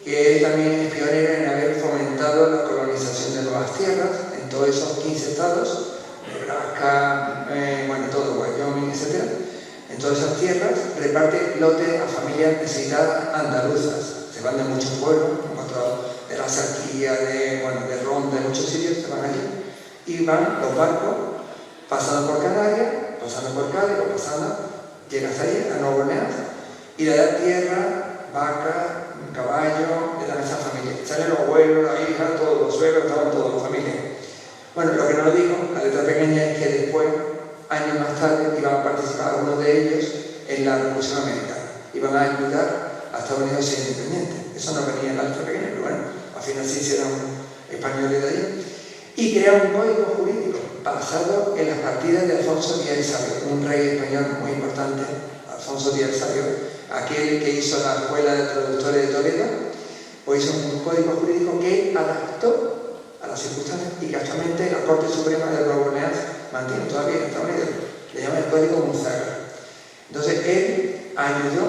que él también es pionero en haber fomentado la colonización de nuevas tierras en todos esos 15 estados, Nebraska, bueno, todo, Wyoming, etc. En todas esas tierras reparte lotes a familias necesitadas andaluzas. Se van de muchos pueblos, de la Sarquía, de Ronda, de muchos sitios, se van allí. Y van los barcos pasando por Canarias, pasando por Cádiz, llegas ahí a Nueva Orleans y le das tierra, vaca, caballo, le dan a esa familia. Salen los abuelos, la hija, todos los suegros, estaban todos, la familia. Bueno, lo que no digo, la letra pequeña, es que después, años más tarde, iban a participar algunos de ellos en la Revolución Americana. Iban a ayudar a Estados Unidos a ser independiente. Eso no venía en la letra pequeña, pero bueno, al final sí hicieron españoles de ahí. Y crearon un código jurídico basado en las partidas de Alfonso Díaz de Sabio, un rey español muy importante, Alfonso Díaz de Sabio, aquel que hizo la Escuela de Traductores de Toledo, pues hizo un código jurídico que adaptó a las circunstancias y que actualmente la Corte Suprema de Nueva Orleans mantiene todavía en Estados Unidos. Le llaman el Código Gonzaga. Entonces él ayudó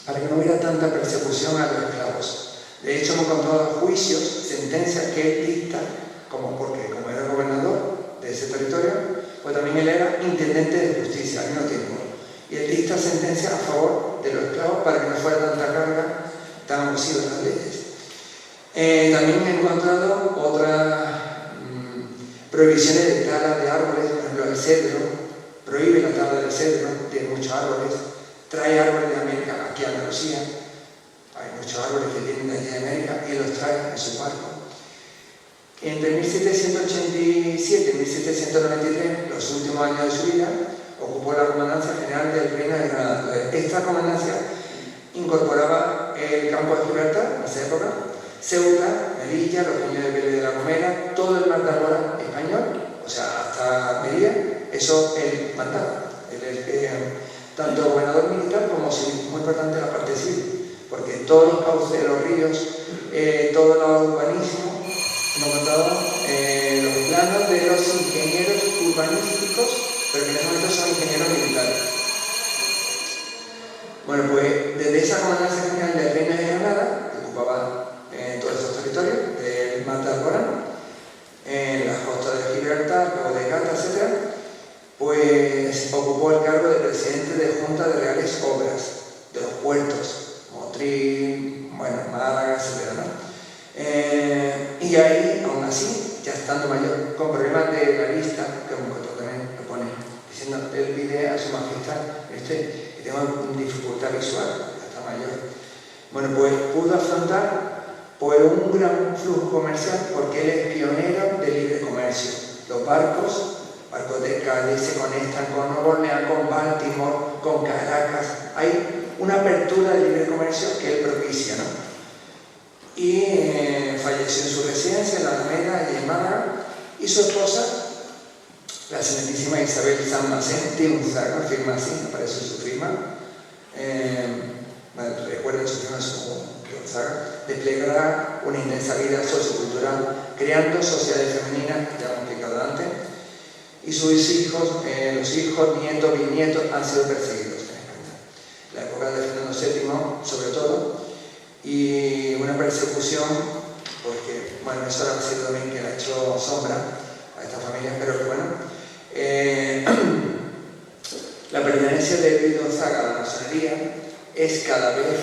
para que no hubiera tanta persecución a los esclavos. De hecho, hemos encontrado juicios, sentencias que él dicta, porque como era gobernador de ese territorio, pues también él era intendente de justicia al mismo tiempo. Y él dicta sentencias a favor de los esclavos para que no fuera tanta carga tan abusiva en las leyes. También he encontrado otras prohibiciones de tala de árboles, por ejemplo el cedro, prohíbe la tala del cedro, tiene muchos árboles, trae árboles de América aquí a Andalucía, hay muchos árboles que vienen de allí de América y los trae en su barco. Entre 1787 y 1793, los últimos años de su vida, ocupó la Comandancia General del Reino de Granada. Esta comandancia incorporaba el campo de Gibraltar, en esa época, Ceuta, Melilla, los Peños de Vélez de la Gomera, todo el mar de Albora español, o sea, hasta Melilla, eso él mandaba. Tanto gobernador militar como civil, muy importante la parte civil, porque todos los cauces de los ríos, todo el urbanismo, hemos contado los planos de los ingenieros urbanísticos, pero que en ese momento son ingenieros militares. Bueno, pues desde esa Comandancia General del Reino de Granada, que ocupaba todos esos territorios del mar de Alborán, en las costas de Gibraltar, Cabo de Gata, etc., pues ocupó el cargo de presidente de Junta de Reales Obras, de los puertos, Motril, Málaga, etc., ¿no? Y ahí, aún así, ya estando mayor, con problemas de la vista, que un coto también lo pone, diciendo, él pide a su majestad, que tengo dificultad visual, ya está mayor. Bueno, pues pudo afrontar un gran flujo comercial porque él es pionero del libre comercio. Los barcos de Cádiz se conectan con Nueva Orleans, con Baltimore, con Caracas. Hay una apertura del libre comercio que él propicia, ¿no? Y falleció en su residencia en la Alameda y en Málaga, y su esposa, la excelentísima Isabel San Macén de Unzaga, firma así, aparece su firma, recuerden su firma de Unzaga, desplegará una intensa vida sociocultural, creando sociedades femeninas, ya hemos explicado antes, y sus hijos, los hijos, nietos, bisnietos han sido perseguidos en España. La época de Fernando VII, sobre todo, y una persecución, pues que, bueno, eso ha sido también que le ha hecho sombra a esta familia, pero que bueno, la pertenencia de Luis Gonzaga a la masonería es cada vez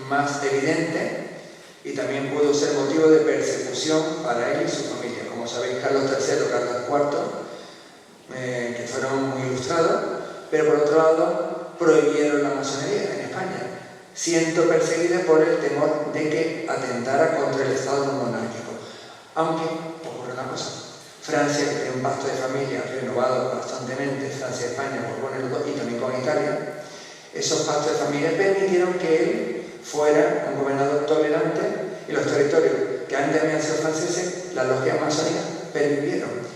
más evidente y también pudo ser motivo de persecución para él y su familia. Como sabéis, Carlos III, Carlos IV, que fueron muy ilustrados, pero por otro lado prohibieron la masonería en España, siendo perseguida por el temor de que atentara contra el Estado monárquico. Aunque ocurre una cosa, Francia, que tiene un pacto de familia renovado constantemente, Francia y España, y también con Italia, esos pactos de familia permitieron que él fuera un gobernador tolerante y los territorios que antes habían sido franceses, las logias masónicas pervivieron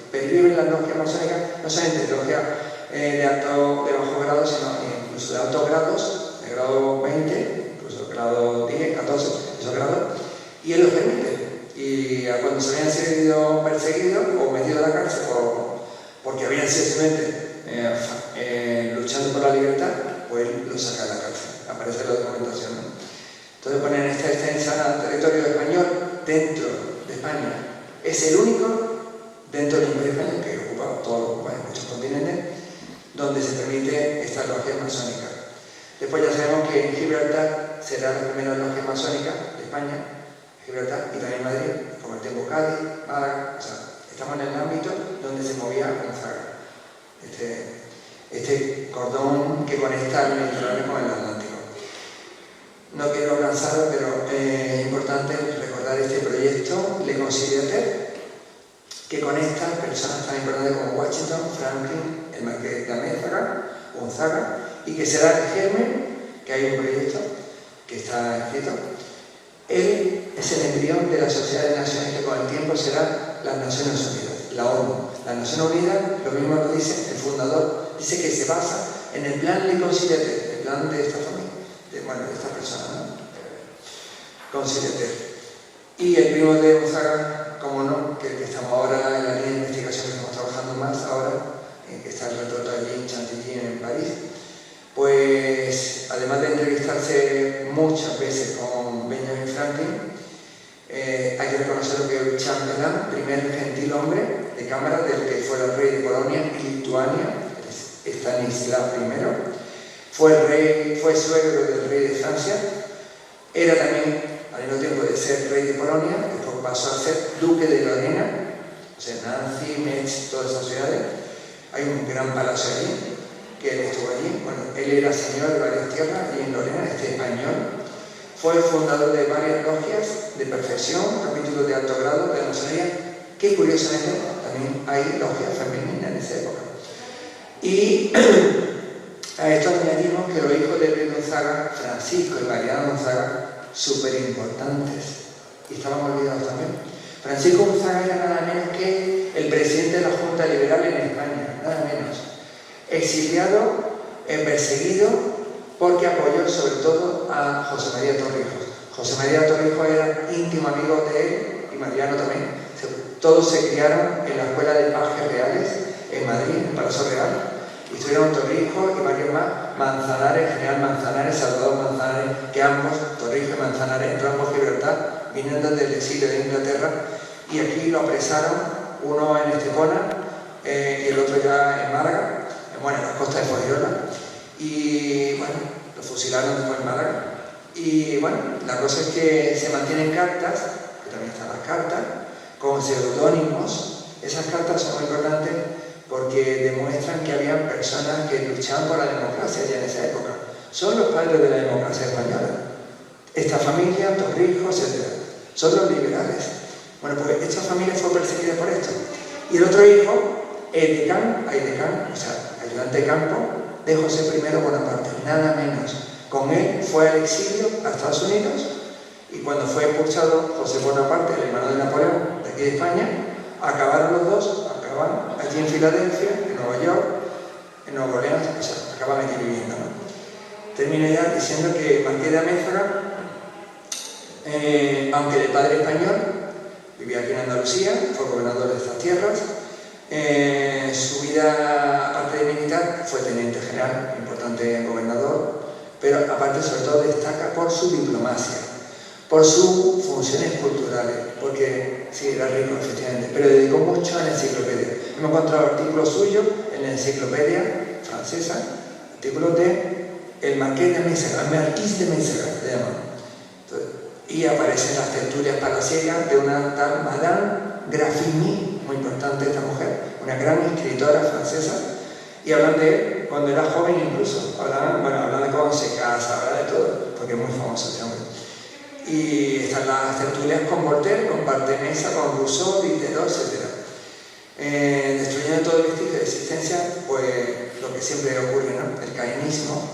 las logias masónicas, no solamente logias de bajo grado, sino incluso de altos grados, de grado 20, incluso grado 10, 14, esos grados, y él los permite. Y cuando se habían sido perseguidos o metidos a la cárcel porque habían sido simplemente luchando por la libertad, pues él los saca de la cárcel. Aparece la documentación, ¿no? Entonces ponen esta extensa territorio español dentro de España. Es el único dentro del Imperio Español, que ocupa todo, en muchos continentes, donde se permite esta logia masónica. Después ya sabemos que en Gibraltar será la primera logia masónica de España, Gibraltar, y también Madrid, como el tiempo Cádiz, Málaga, o sea, estamos en el ámbito donde se movía Gonzaga, este cordón que conecta el Mediterráneo con el Atlántico. No quiero lanzarlo, pero es importante recordar este proyecto, Le Conciliateur, que conecta personas tan importantes como Washington, Franklin, el Marqués de Amézaga, Gonzaga, y que será el germen, que hay un proyecto que está escrito. Él es el embrión de la Sociedad de Naciones, que con el tiempo será las Naciones Unidas, la ONU. Las Naciones Unidas, lo mismo lo dice el fundador, dice que se basa en el plan Le Conciliateur, el plan de esta familia, de esta persona, ¿no? Conciliateur. Y el primo de Gonzaga, como no, que estamos ahora en la línea de investigación que estamos trabajando más ahora, que está el retrato allí en Chantilly, en París, pues además de entrevistarse mucho cámara del que fuera el rey de Polonia y Lituania, Stanislav I. Fue suegro del rey de Francia. Era también, al mismo tiempo de ser rey de Polonia, después pasó a ser duque de Lorena, o sea, Nancy, Metz, todas esas ciudades. Hay un gran palacio allí, que él estuvo allí. Bueno, él era señor de varias tierras y en Lorena, español. Fue fundador de varias logias de perfección, capítulos de alto grado de la masonería, que curiosamente también hay logias femeninas en esa época. Y a esto añadimos que los hijos de Luis Gonzaga, Francisco y Mariano Gonzaga, súper importantes, y estaban olvidados también. Francisco Gonzaga era nada menos que el presidente de la Junta Liberal en España, nada menos. Exiliado, perseguido, porque apoyó sobre todo a José María Torrijos. José María Torrijos era íntimo amigo de él, y Mariano también. Todos se criaron en la Escuela de Pajes Reales, en Madrid, en el Palacio Real, y estuvieron Torrijos y varios más, Manzanares, General Manzanares, Salvador Manzanares, que ambos, Torrijos y Manzanares, entraron por Gibraltar, viniendo desde el exilio de Inglaterra, y aquí lo apresaron, uno en Estepona y el otro ya en Málaga, bueno, en las costas de Fuengirola, y bueno, lo fusilaron después en Málaga. Y bueno, la cosa es que se mantienen cartas, que también están las cartas, con seudónimos. Esas cartas son muy importantes porque demuestran que había personas que luchaban por la democracia ya en esa época. Son los padres de la democracia española. Esta familia, Torrijos, etc. Son los liberales. Bueno, pues esta familia fue perseguida por esto. Y el otro hijo, Aidecán, o sea, ayudante de campo, de José I Bonaparte, nada menos. Con él fue al exilio a Estados Unidos, y cuando fue expulsado José Bonaparte, el hermano de Napoleón, de aquí de España, acabaron los dos, acaban allí en Filadelfia, en Nueva York, en Nueva Orleans, o sea, acaban allí viviendo, ¿no? Termino ya diciendo que Marqués de Amézaga, aunque de padre español, vivía aquí en Andalucía, fue gobernador de estas tierras. Su vida, aparte de militar, fue teniente general, importante gobernador, pero aparte sobre todo destaca por su diplomacia, por sus funciones culturales, porque sí, era rico efectivamente, pero dedicó mucho a la enciclopedia. Hemos encontrado artículos suyos en la enciclopedia francesa, artículos de el Marqués de Amézaga, el Marquis de Amézaga, le llaman. Y aparecen las tertulias palaciegas de una tal Madame Graffigny, muy importante esta mujer, una gran escritora francesa, y hablan de él cuando era joven incluso, hablan de cómo se casa, hablan de todo, porque es muy famoso este hombre. Y están las tertulias con Voltaire, con Bartemesa, con Rousseau, Diderot, etc. Destruyendo todo el vestigio de existencia, pues lo que siempre ocurre, ¿no? El cainismo,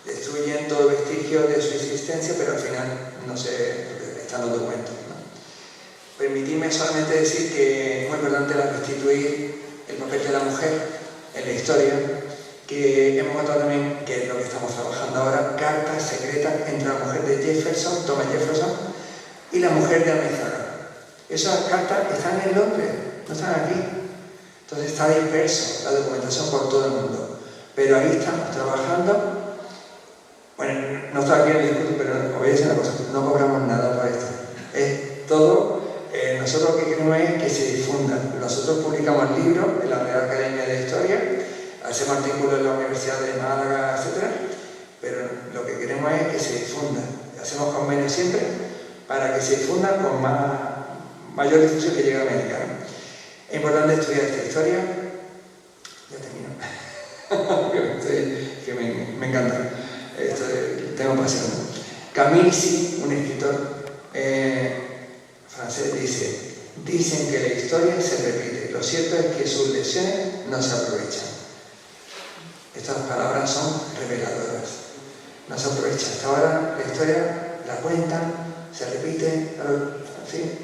destruyen todo vestigio de su existencia, pero al final no sé, están los documentos, ¿no? Permitidme solamente decir que es muy importante restituir el papel de la mujer en la historia, que hemos notado también, que es lo que estamos trabajando ahora, cartas secretas entre la mujer de Jefferson, Thomas Jefferson, y la mujer de Amézaga. Esas cartas están en Londres, no están aquí. Entonces está disperso la documentación por todo el mundo. Pero ahí estamos trabajando. Bueno, no está aquí en el discurso, pero os voy a decir una cosa, no cobramos nada por esto. Es todo, nosotros lo que queremos es que se difunda. Nosotros publicamos libros en la Real Academia de Historia, hacemos artículos en la Universidad de Málaga, etc. Pero lo que queremos es que se difunda. Hacemos convenios siempre para que se difunda con mayor difusión que llegue a América, ¿no? Es importante estudiar esta historia. Ya termino. que me encanta. Tengo pasión. Camilsi, un escritor francés, dicen que la historia se repite. Lo cierto es que sus lecciones no se aprovechan. Estas palabras son reveladoras. No se aprovecha. Hasta ahora la historia la cuentan, se repite,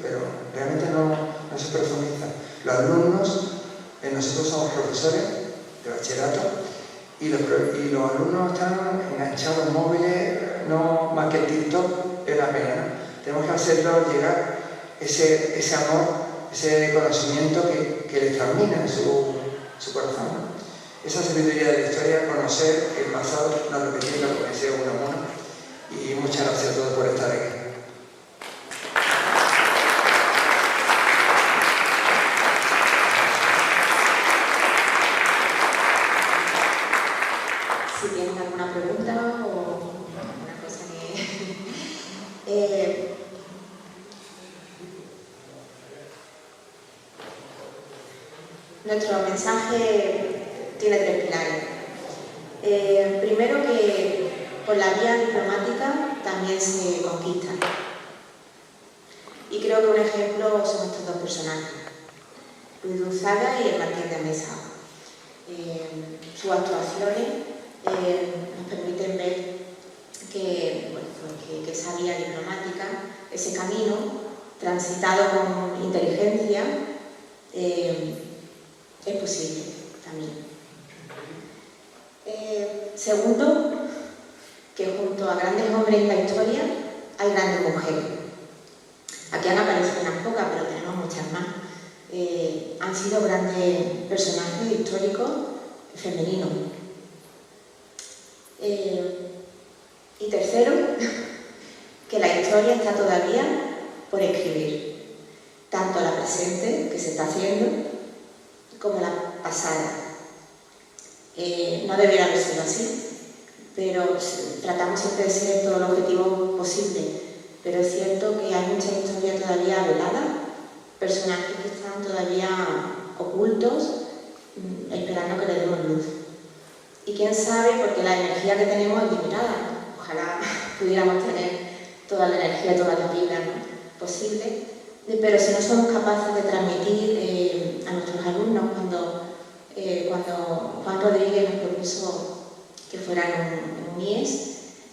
pero realmente no se profundiza. Los alumnos, nosotros somos profesores de bachillerato, y los alumnos están enganchados en móviles, no más que el TikTok, es la pena, ¿no? Tenemos que hacerlos llegar ese amor, ese conocimiento que les termina en su corazón, ¿no? Esa sabiduría de la historia, conocer el pasado, no repetirlo, como decía uno. Y muchas gracias a todos por estar aquí. Nuestro mensaje tiene 3 pilares. Primero, que por la vía diplomática también se conquista. Y creo que un ejemplo son estos 2 personajes, Luis Gonzaga y el Martín de Mesa. Sus actuaciones nos permiten ver que, bueno, pues que esa vía diplomática, ese camino transitado con inteligencia, es posible también. Segundo, que junto a grandes hombres en la historia hay grandes mujeres. Aquí han aparecido unas pocas, pero tenemos muchas más. Han sido grandes personajes históricos femeninos. Y tercero, que la historia está todavía por escribir, tanto la presente, que se está haciendo, como la pasada. No debería haber sido así, pero tratamos siempre de ser todo el objetivo posible. Pero es cierto que hay mucha historia todavía velada, personajes que están todavía ocultos, esperando que le demos luz. Y quién sabe, porque la energía que tenemos es limitada. Ojalá pudiéramos tener toda la energía, toda la vida, ¿no?, posible, pero si no somos capaces de transmitir a nuestros alumnos, cuando Juan Rodríguez nos propuso que fueran un IES,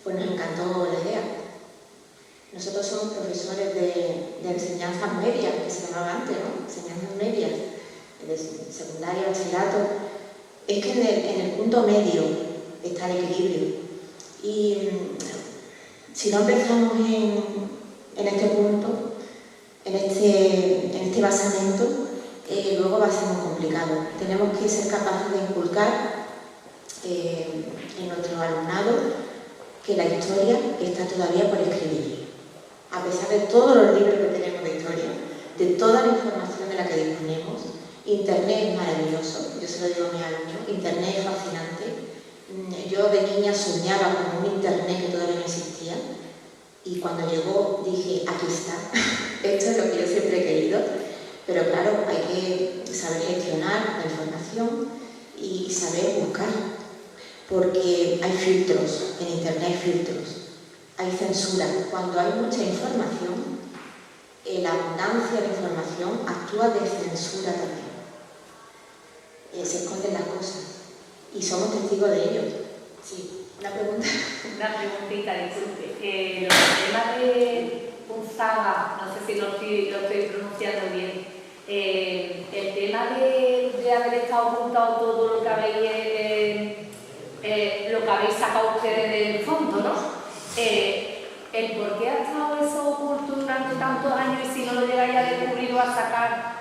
pues nos encantó la idea. Nosotros somos profesores de enseñanzas medias, que se llamaba antes, ¿no?, enseñanzas medias, de secundaria, bachillerato. Es que en el punto medio está el equilibrio. Y si no empezamos en este punto, en este basamento, luego va a ser muy complicado. Tenemos que ser capaces de inculcar en nuestro alumnado que la historia está todavía por escribir. A pesar de todos los libros que tenemos de historia, de toda la información de la que disponemos, Internet es maravilloso, yo se lo digo a mis alumnos, Internet es fascinante. Yo de niña soñaba con un Internet que todavía no existía y cuando llegó dije, aquí está, esto es lo que yo siempre he querido, pero claro, hay que saber gestionar la información y saber buscar, porque hay filtros, en Internet hay filtros, hay censura. Cuando hay mucha información, la abundancia de información actúa de censura también. Se esconden las cosas y somos testigos de ello. Sí, una pregunta. Una preguntita, disculpe. Los temas de Gonzaga, no sé si lo estoy pronunciando bien, el tema de haber estado ocultado todo lo que habéis sacado ustedes del fondo, ¿no? El por qué ha estado eso oculto durante tantos años y si no lo llegáis a descubrir o a sacar,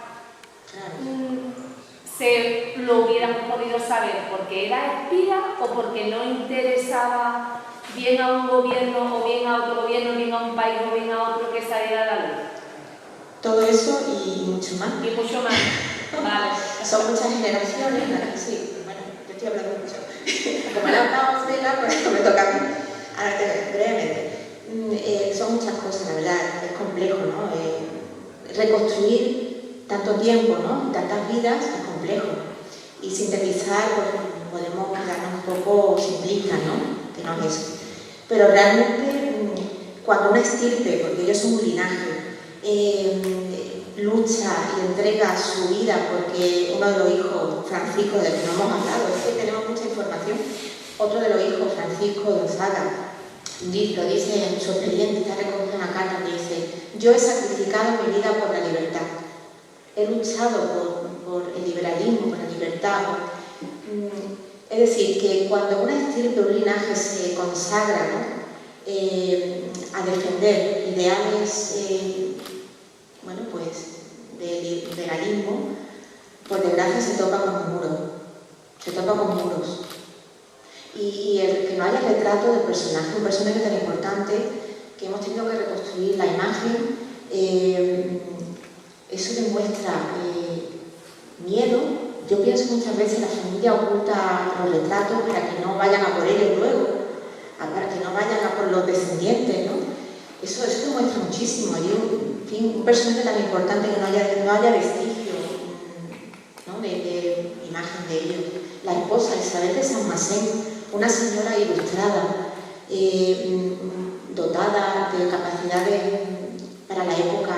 se lo hubiéramos podido saber porque era espía o porque no interesaba bien a un gobierno o bien a otro gobierno, bien a un país o bien a otro que saliera a la luz. Todo eso y mucho más. Y mucho más. Vale. Son muchas generaciones, sí, bueno, yo estoy hablando mucho. Como le he hablado a Fela, pues me toca a mí. Ahora, brevemente, son muchas cosas, la verdad, es complejo, ¿no? Reconstruir tanto tiempo, ¿no?, tantas vidas es complejo. Y sintetizar, pues podemos quedarnos un poco simplistas, ¿no?, que no es eso. Pero realmente, cuando una estirpe, porque ellos son un linaje, lucha y entrega su vida porque uno de los hijos, Francisco, del que no hemos hablado, es que tenemos mucha información, otro de los hijos, Francisco Gonzaga, lo dice en su expediente, está recogido en una carta que dice: yo he sacrificado mi vida por la libertad, he luchado por el liberalismo, por la libertad. Es decir, que cuando una estirpe, un linaje se consagra, ¿no?, a defender ideales bueno, pues del liberalismo, por desgracia se topa con un muro, se topa con muros. Y el que no haya retrato del personaje, un personaje tan importante que hemos tenido que reconstruir la imagen, eso demuestra miedo. Yo pienso muchas veces la familia oculta los retratos para que no vayan a por ellos luego, para que no vayan a por los descendientes, ¿no? Eso demuestra muchísimo. Hay un personaje tan importante que no haya vestigio, ¿no?, de imagen de ellos. La esposa Isabel de San Masén, una señora ilustrada, dotada de capacidades para la época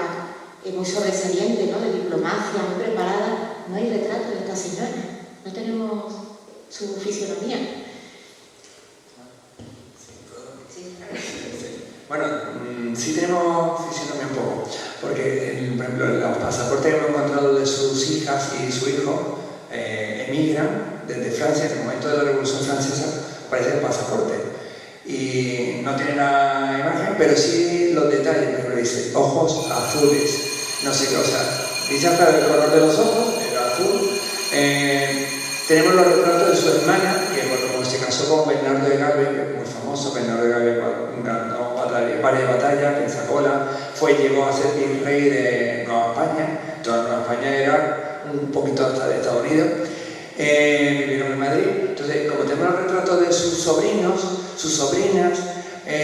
muy sobresaliente, ¿no? De diplomacia, muy preparada. No hay retrato de esta señora, no tenemos su fisionomía. Bueno, sí tenemos fisionomía un poco, porque por ejemplo los pasaportes que hemos encontrado de sus hijas y su hijo emigran desde Francia en el momento de la Revolución Francesa, parece el pasaporte. Y no tiene la imagen, pero sí los detalles, por ejemplo dice ojos azules, no sé qué, o sea, dice hasta el color de los ojos, el azul. Tenemos los retratos de su hermana, que como se casó con Bernardo de Galvez, que es muy famoso. Bernardo de Galvez ganó varias batallas, Pensacola, llegó a ser virrey de Nueva España. Toda Nueva España era un poquito hasta de Estados Unidos. Vivieron en Madrid. Entonces, como tenemos los retratos de sus sobrinos, sus sobrinas,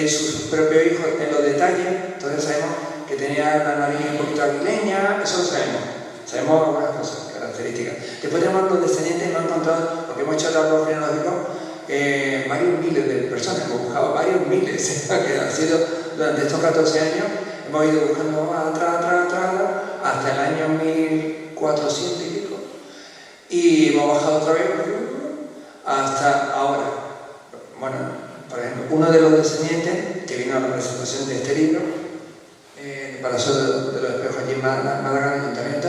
sus propios hijos en los detalles, entonces sabemos que tenía la nariz un poquito aguileña, eso lo sabemos. Sabemos algunas cosas, características. Después tenemos los descendientes, hemos encontrado, porque hemos hecho el árbol genealógico, varios miles de personas, hemos buscado varios miles, que han sido durante estos 14 años, hemos ido buscando atrás, hasta el año 1400 y pico, y hemos bajado otra vez hasta ahora. Bueno, por ejemplo, uno de los descendientes, que vino a la presentación de este libro, para eso de los espejos allí en Málaga, en el Ayuntamiento,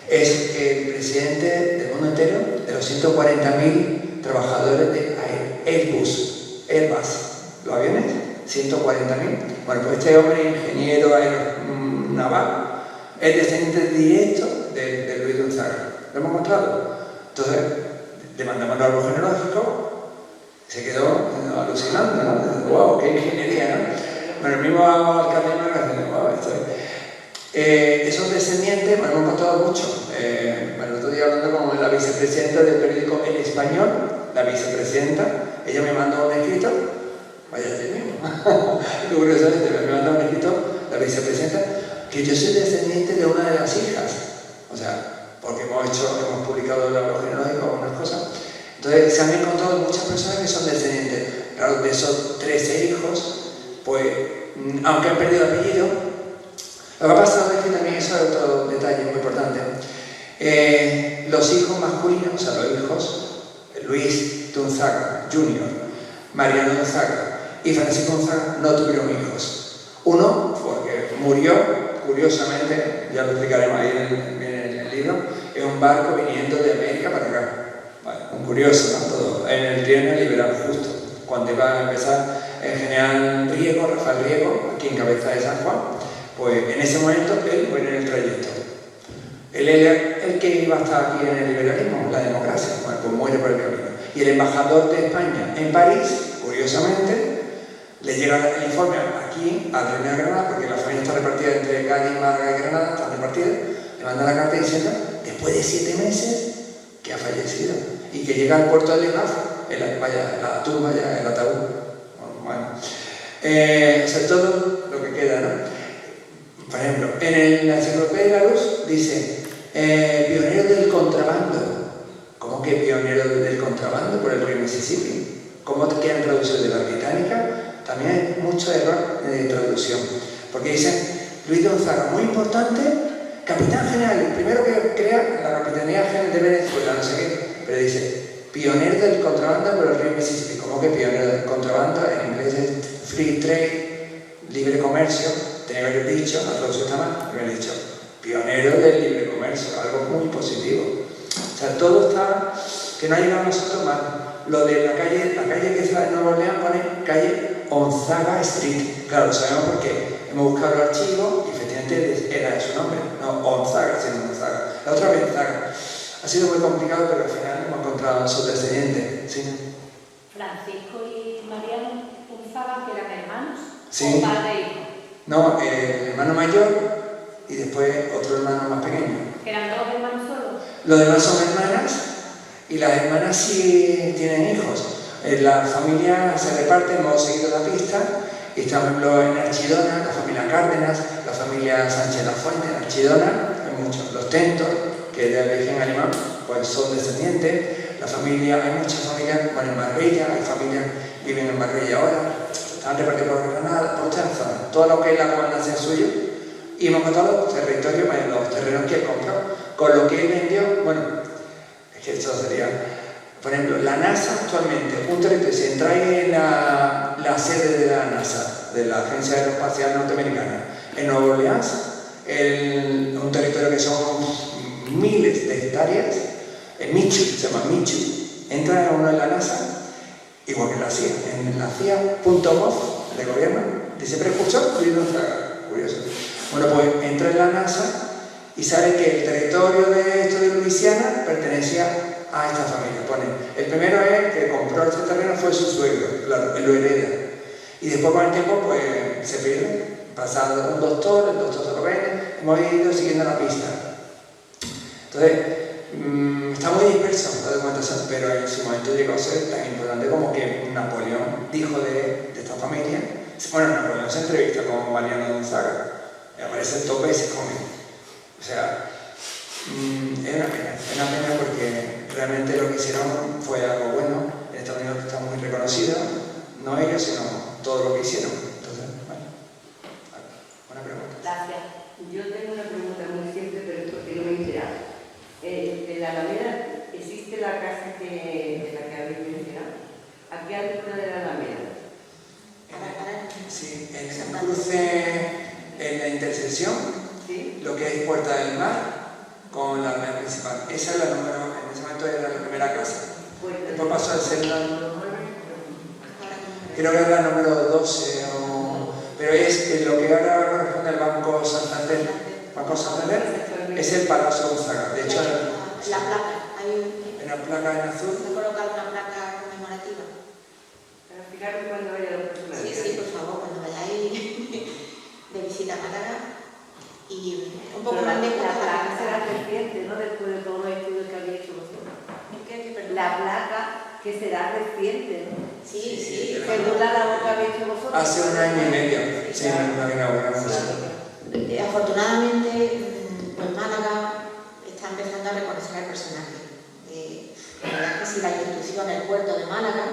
es el presidente del mundo entero de los 140.000 trabajadores de Airbus, los aviones, 140.000. Bueno, pues este hombre, ingeniero naval, es descendiente directo de Luis de Unzaga. ¿Lo hemos encontrado? Entonces, le mandamos el árbol genealógico, se quedó alucinando, ¿no? ¡Wow! ¡Qué ingeniería!, ¿no? Bueno, el mismo alcalde de Málaga dice, wow, esos descendientes, bueno, hemos encontrado mucho. Bueno, el otro día hablando con la vicepresidenta del periódico El Español, la vicepresidenta, ella me mandó un escrito, vaya así mismo, curiosamente me mandó un escrito, la vicepresidenta, que yo soy descendiente de una de las hijas, o sea, porque hemos publicado el árbol genealógico, algunas cosas. Entonces se han encontrado muchas personas que son descendientes. Claro, de esos 13 hijos, pues, aunque han perdido el apellido, lo que ha pasado es que también eso es otro detalle muy importante. Los hijos masculinos, o sea, los hijos, Luis de Unzaga Jr., Mariano de Unzaga y Francisco Unzaga no tuvieron hijos. Uno, porque murió, curiosamente, ya lo explicaremos ahí en el libro, en un barco viniendo de América para acá. Bueno, un curioso, ¿no? Todo en el Trienio Liberal, justo cuando iba a empezar el general Riego, Rafael Riego, aquí en cabeza de San Juan, pues en ese momento él muere en el trayecto. Él era el que iba a estar aquí en el liberalismo, la democracia, bueno, pues muere por el camino. Y el embajador de España en París, curiosamente, le llega el informe aquí a Adriana de Granada, porque la familia está repartida entre Cádiz, Málaga y Granada, están repartidas, le manda la carta diciendo, después de 7 meses, que ha fallecido, y que llega al puerto de Leonardo, la tumba, el ataúd. Bueno, o sea, todo lo que queda, ¿no? Por ejemplo, en la Enciclopedia de la Luz dice pionero del contrabando. ¿Cómo que pionero del contrabando por el río Mississippi? ¿Cómo quedan traducciones de la británica? También hay mucho error de traducción, porque dicen Luis de Unzaga, muy importante, capitán general, el primero que crea la Capitanía General de Venezuela, no sé qué, pero dice pionero del contrabando por el río Mississippi. ¿Cómo que pionero del contrabando? En inglés es free trade, libre comercio. Tenía que haber dicho, la traducción está mal, me he dicho pionero del libre comercio, algo muy positivo. O sea, todo está, que no ha llegado a nosotros mal. Lo de la calle que está en Nueva Orleans pone calle Onzaga Street. Claro, lo sabemos porque hemos buscado el archivo y efectivamente era su nombre, no Onzaga, sino Onzaga. La otra vez Onzaga. Ha sido muy complicado, pero al final hemos encontrado a sus descendientes. ¿Sí? Francisco y Mariano Unzaga, que eran hermanos, sí. ¿O padre e hijo? No, el hermano mayor y después otro hermano más pequeño. ¿Eran 2 hermanos solos? Los demás son hermanas y las hermanas sí tienen hijos. La familia se reparte, hemos seguido la pista y estamos en Archidona, la familia Cárdenas, la familia Sánchez La Fuente, en Archidona, hay muchos, los Tentos, que es de origen alemán, pues pues son descendientes. La familia, hay muchas familias, bueno, en Marbella, hay familias que viven en Marbella ahora, están repartidos por Granada, por toda la zona, todo lo que es la comandancia suyo, y hemos contado los territorios, los terrenos que él compró, con lo que él vendió. Bueno, es que esto sería, por ejemplo, la NASA actualmente, un territorio, si entráis en la sede de la NASA, de la Agencia Aeroespacial Norteamericana, en Nueva Orleans, un territorio que son miles de hectáreas, en Michoud, se llama Michoud, entra uno en la NASA, igual que en la CIA, en la CIA.gov de gobierno, dice precursor, curioso. Bueno, pues entra en la NASA y sabe que el territorio de esto de Luisiana pertenecía a esta familia. Pone, el primero es que compró este terreno fue su suegro, claro, él lo hereda. Y después con el tiempo pues se pierde, pasa un doctor, el doctor se lo vende, hemos ido siguiendo la pista. Entonces, está muy disperso la documentación, pero en su momento llegó a ser tan importante como que Napoleón dijo de esta familia. Bueno, Napoleón se entrevista con Mariano Gonzaga, y aparece 2 veces con él. O sea, es una pena porque realmente lo que hicieron fue algo bueno. En Estados Unidos está muy reconocido, no ellos, sino todo lo que hicieron. Entonces, bueno, una pregunta. Gracias. Yo tengo una pregunta muy simple, pero es porque no me he enterado. En la Alameda existe la casa de la que habéis mencionado. ¿A qué altura de la Alameda? Sí, en el cruce, en la intersección, ¿sí? Lo que es Puerta del Mar con la Alameda principal. Esa es la número, en ese momento era la primera casa. Después pasó a ser la número 9, creo que era la número 12, pero es lo que ahora corresponde al Banco Santander. Banco Santander es el Palacio Gonzaga. De hecho, la placa, hay una placa en azul. se ha colocado una placa conmemorativa. Para explicarme cuando vaya la próxima vez. Sí, por favor, cuando vayáis de visita a Málaga. Y un poco más lejos. La placa será reciente, ¿no? Después de todos los estudios que habéis hecho vosotros. La placa que será reciente, ¿no? Sí. Según la labor que habéis hecho vosotros. Hace 1 año y medio. Sí, una inauguramos. Afortunadamente, pues Málaga está empezando a reconocer al personaje. La verdad es que si la institución, el puerto de Málaga,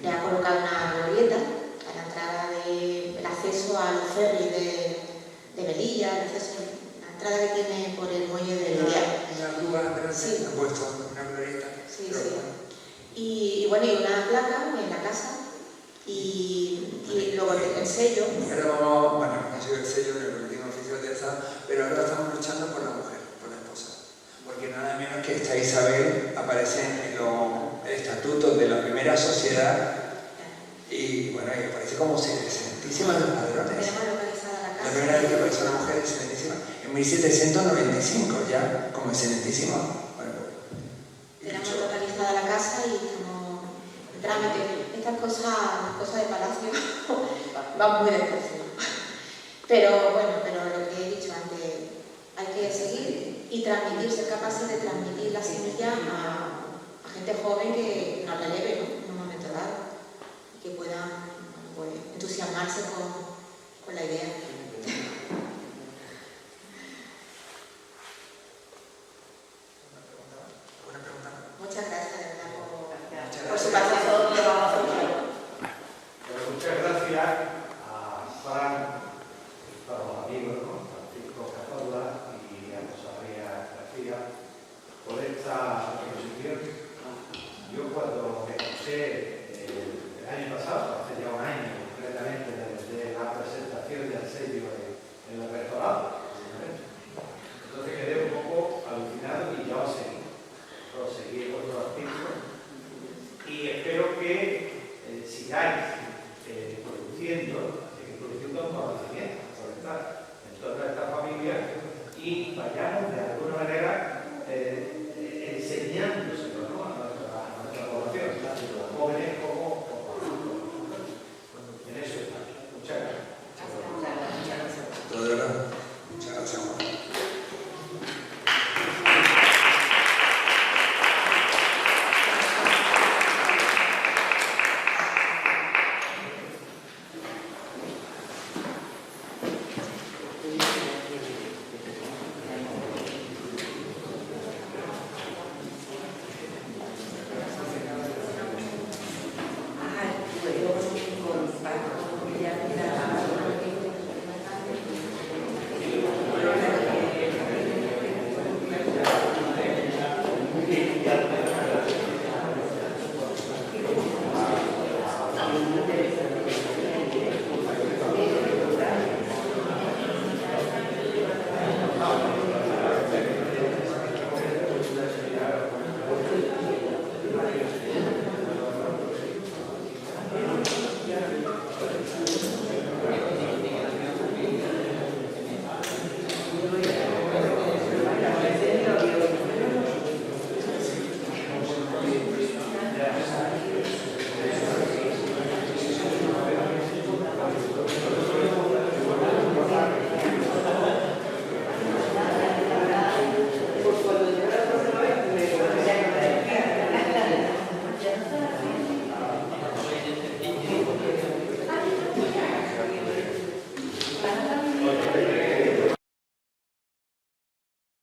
le ha colocado una glorieta a la entrada del acceso a los ferries de Melilla, la entrada que tiene por el muelle de Melilla. Una grúa, sí. Han puesto una glorieta. Sí. Y bueno, y una placa en la casa y luego el sello. Ahora vamos, bueno, no sido el sello del boletín oficial de Estado, pero ahora estamos luchando por la mujer, por la esposa. Porque nada menos que esta Isabel aparece en los estatutos de la primera sociedad y bueno, y aparece como excelentísima de los padrones. Tenemos localizada la casa. La primera vez que aparece una mujer excelentísima. En 1795 ya, como excelentísima. Bueno, tenemos localizada la casa y estamos en trámite. Estas cosas de palacio van muy despacio. Pero bueno, lo que he dicho antes, hay que seguir y transmitir, ser capaces de transmitir la semilla a gente joven que nos releve, ¿no? En un momento dado y que puedan pues, entusiasmarse con la idea. Muchas gracias, de verdad, por su paciencia. Muchas gracias a Fran, a los amigos, ¿no? Francisco Cazorla y a José María García por esta exposición. Yo cuando me escuché el año pasado, hace ya un año,